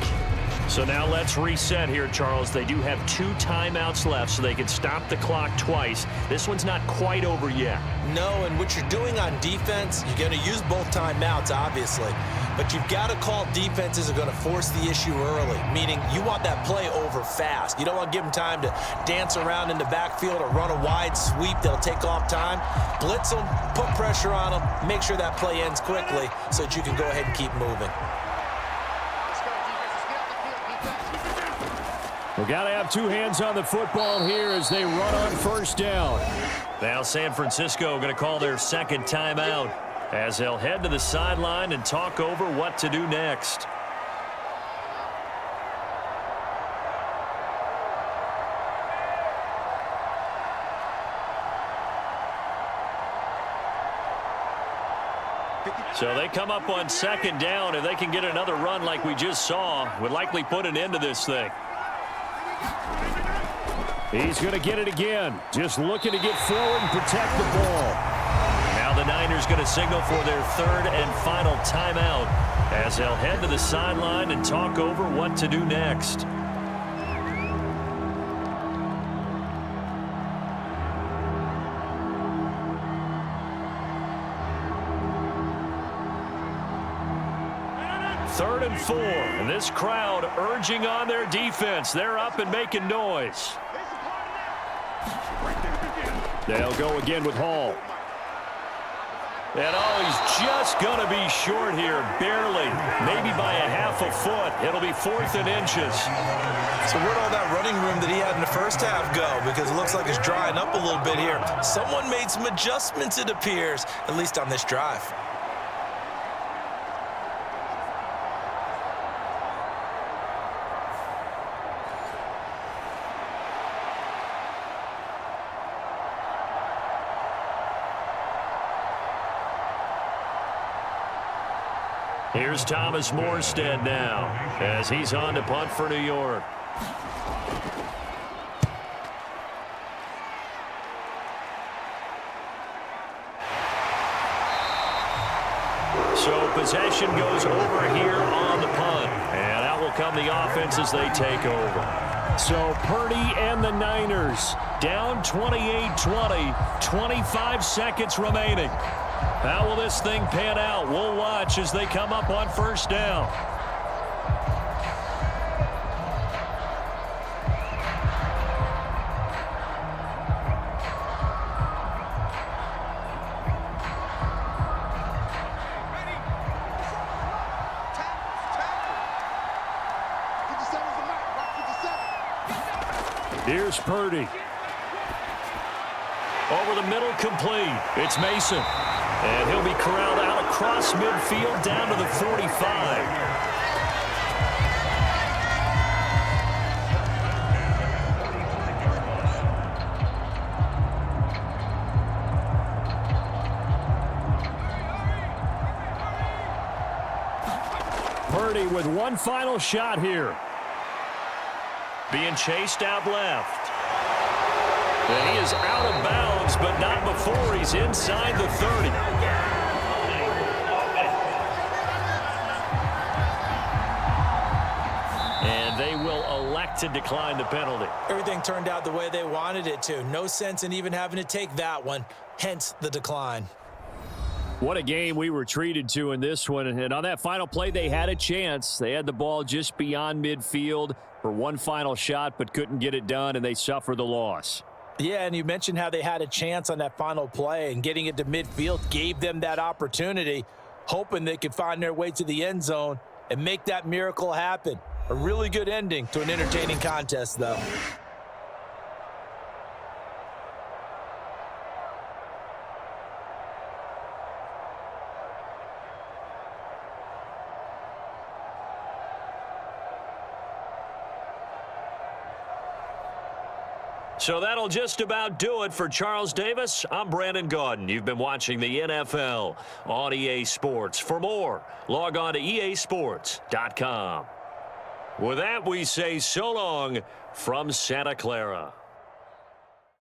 So now let's reset here, Charles. They do have 2 timeouts left, so they can stop the clock twice. This one's not quite over yet. No, and what you're doing on defense, you're going to use both timeouts, obviously. But you've got to call defenses are going to force the issue early, meaning you want that play over fast. You don't want to give them time to dance around in the backfield or run a wide sweep that'll take off time. Blitz them, put pressure on them, make sure that play ends quickly so that you can go ahead and keep moving. We've got to have 2 hands on the football here as they run on 1st down. Now San Francisco going to call their 2nd timeout as they'll head to the sideline and talk over what to do next. So they come up on 2nd down, and they can get another run like we just saw. Would likely put an end to this thing. He's going to get it again. Just looking to get forward and protect the ball. Now the Niners going to signal for their 3rd and final timeout as they'll head to the sideline and talk over what to do next. Third and 4, and this crowd urging on their defense. They're up and making noise. They'll go again with Hall. And oh, he's just going to be short here, barely, maybe by a half a foot. It'll be 4th and inches. So where'd all that running room that he had in the first half go? Because it looks like it's drying up a little bit here. Someone made some adjustments, it appears, at least on this drive. Here's Thomas Morstead now as he's on to punt for New York. So possession goes over here on the punt, and out will come the offense as they take over. So Purdy and the Niners down 28-20, 25 seconds remaining. How will this thing pan out? We'll watch as they come up on 1st down. Here's Purdy. Over the middle, complete. It's Mason. And he'll be corralled out across midfield down to the 45. Purdy with one final shot here. Being chased out left. And he is out of bounds, but not before he's inside the 30. And they will elect to decline the penalty. Everything turned out the way they wanted it to. No sense in even having to take that one, hence the decline. What a game we were treated to in this one. And on that final play, they had a chance. They had the ball just beyond midfield for one final shot, but couldn't get it done, and they suffered the loss. Yeah, and you mentioned how they had a chance on that final play, and getting it to midfield gave them that opportunity, hoping they could find their way to the end zone and make that miracle happen. A really good ending to an entertaining contest, though. So that'll just about do it for Charles Davis. I'm Brandon Gaudin. You've been watching the NFL on EA Sports. For more, log on to easports.com. With that, we say so long from Santa Clara.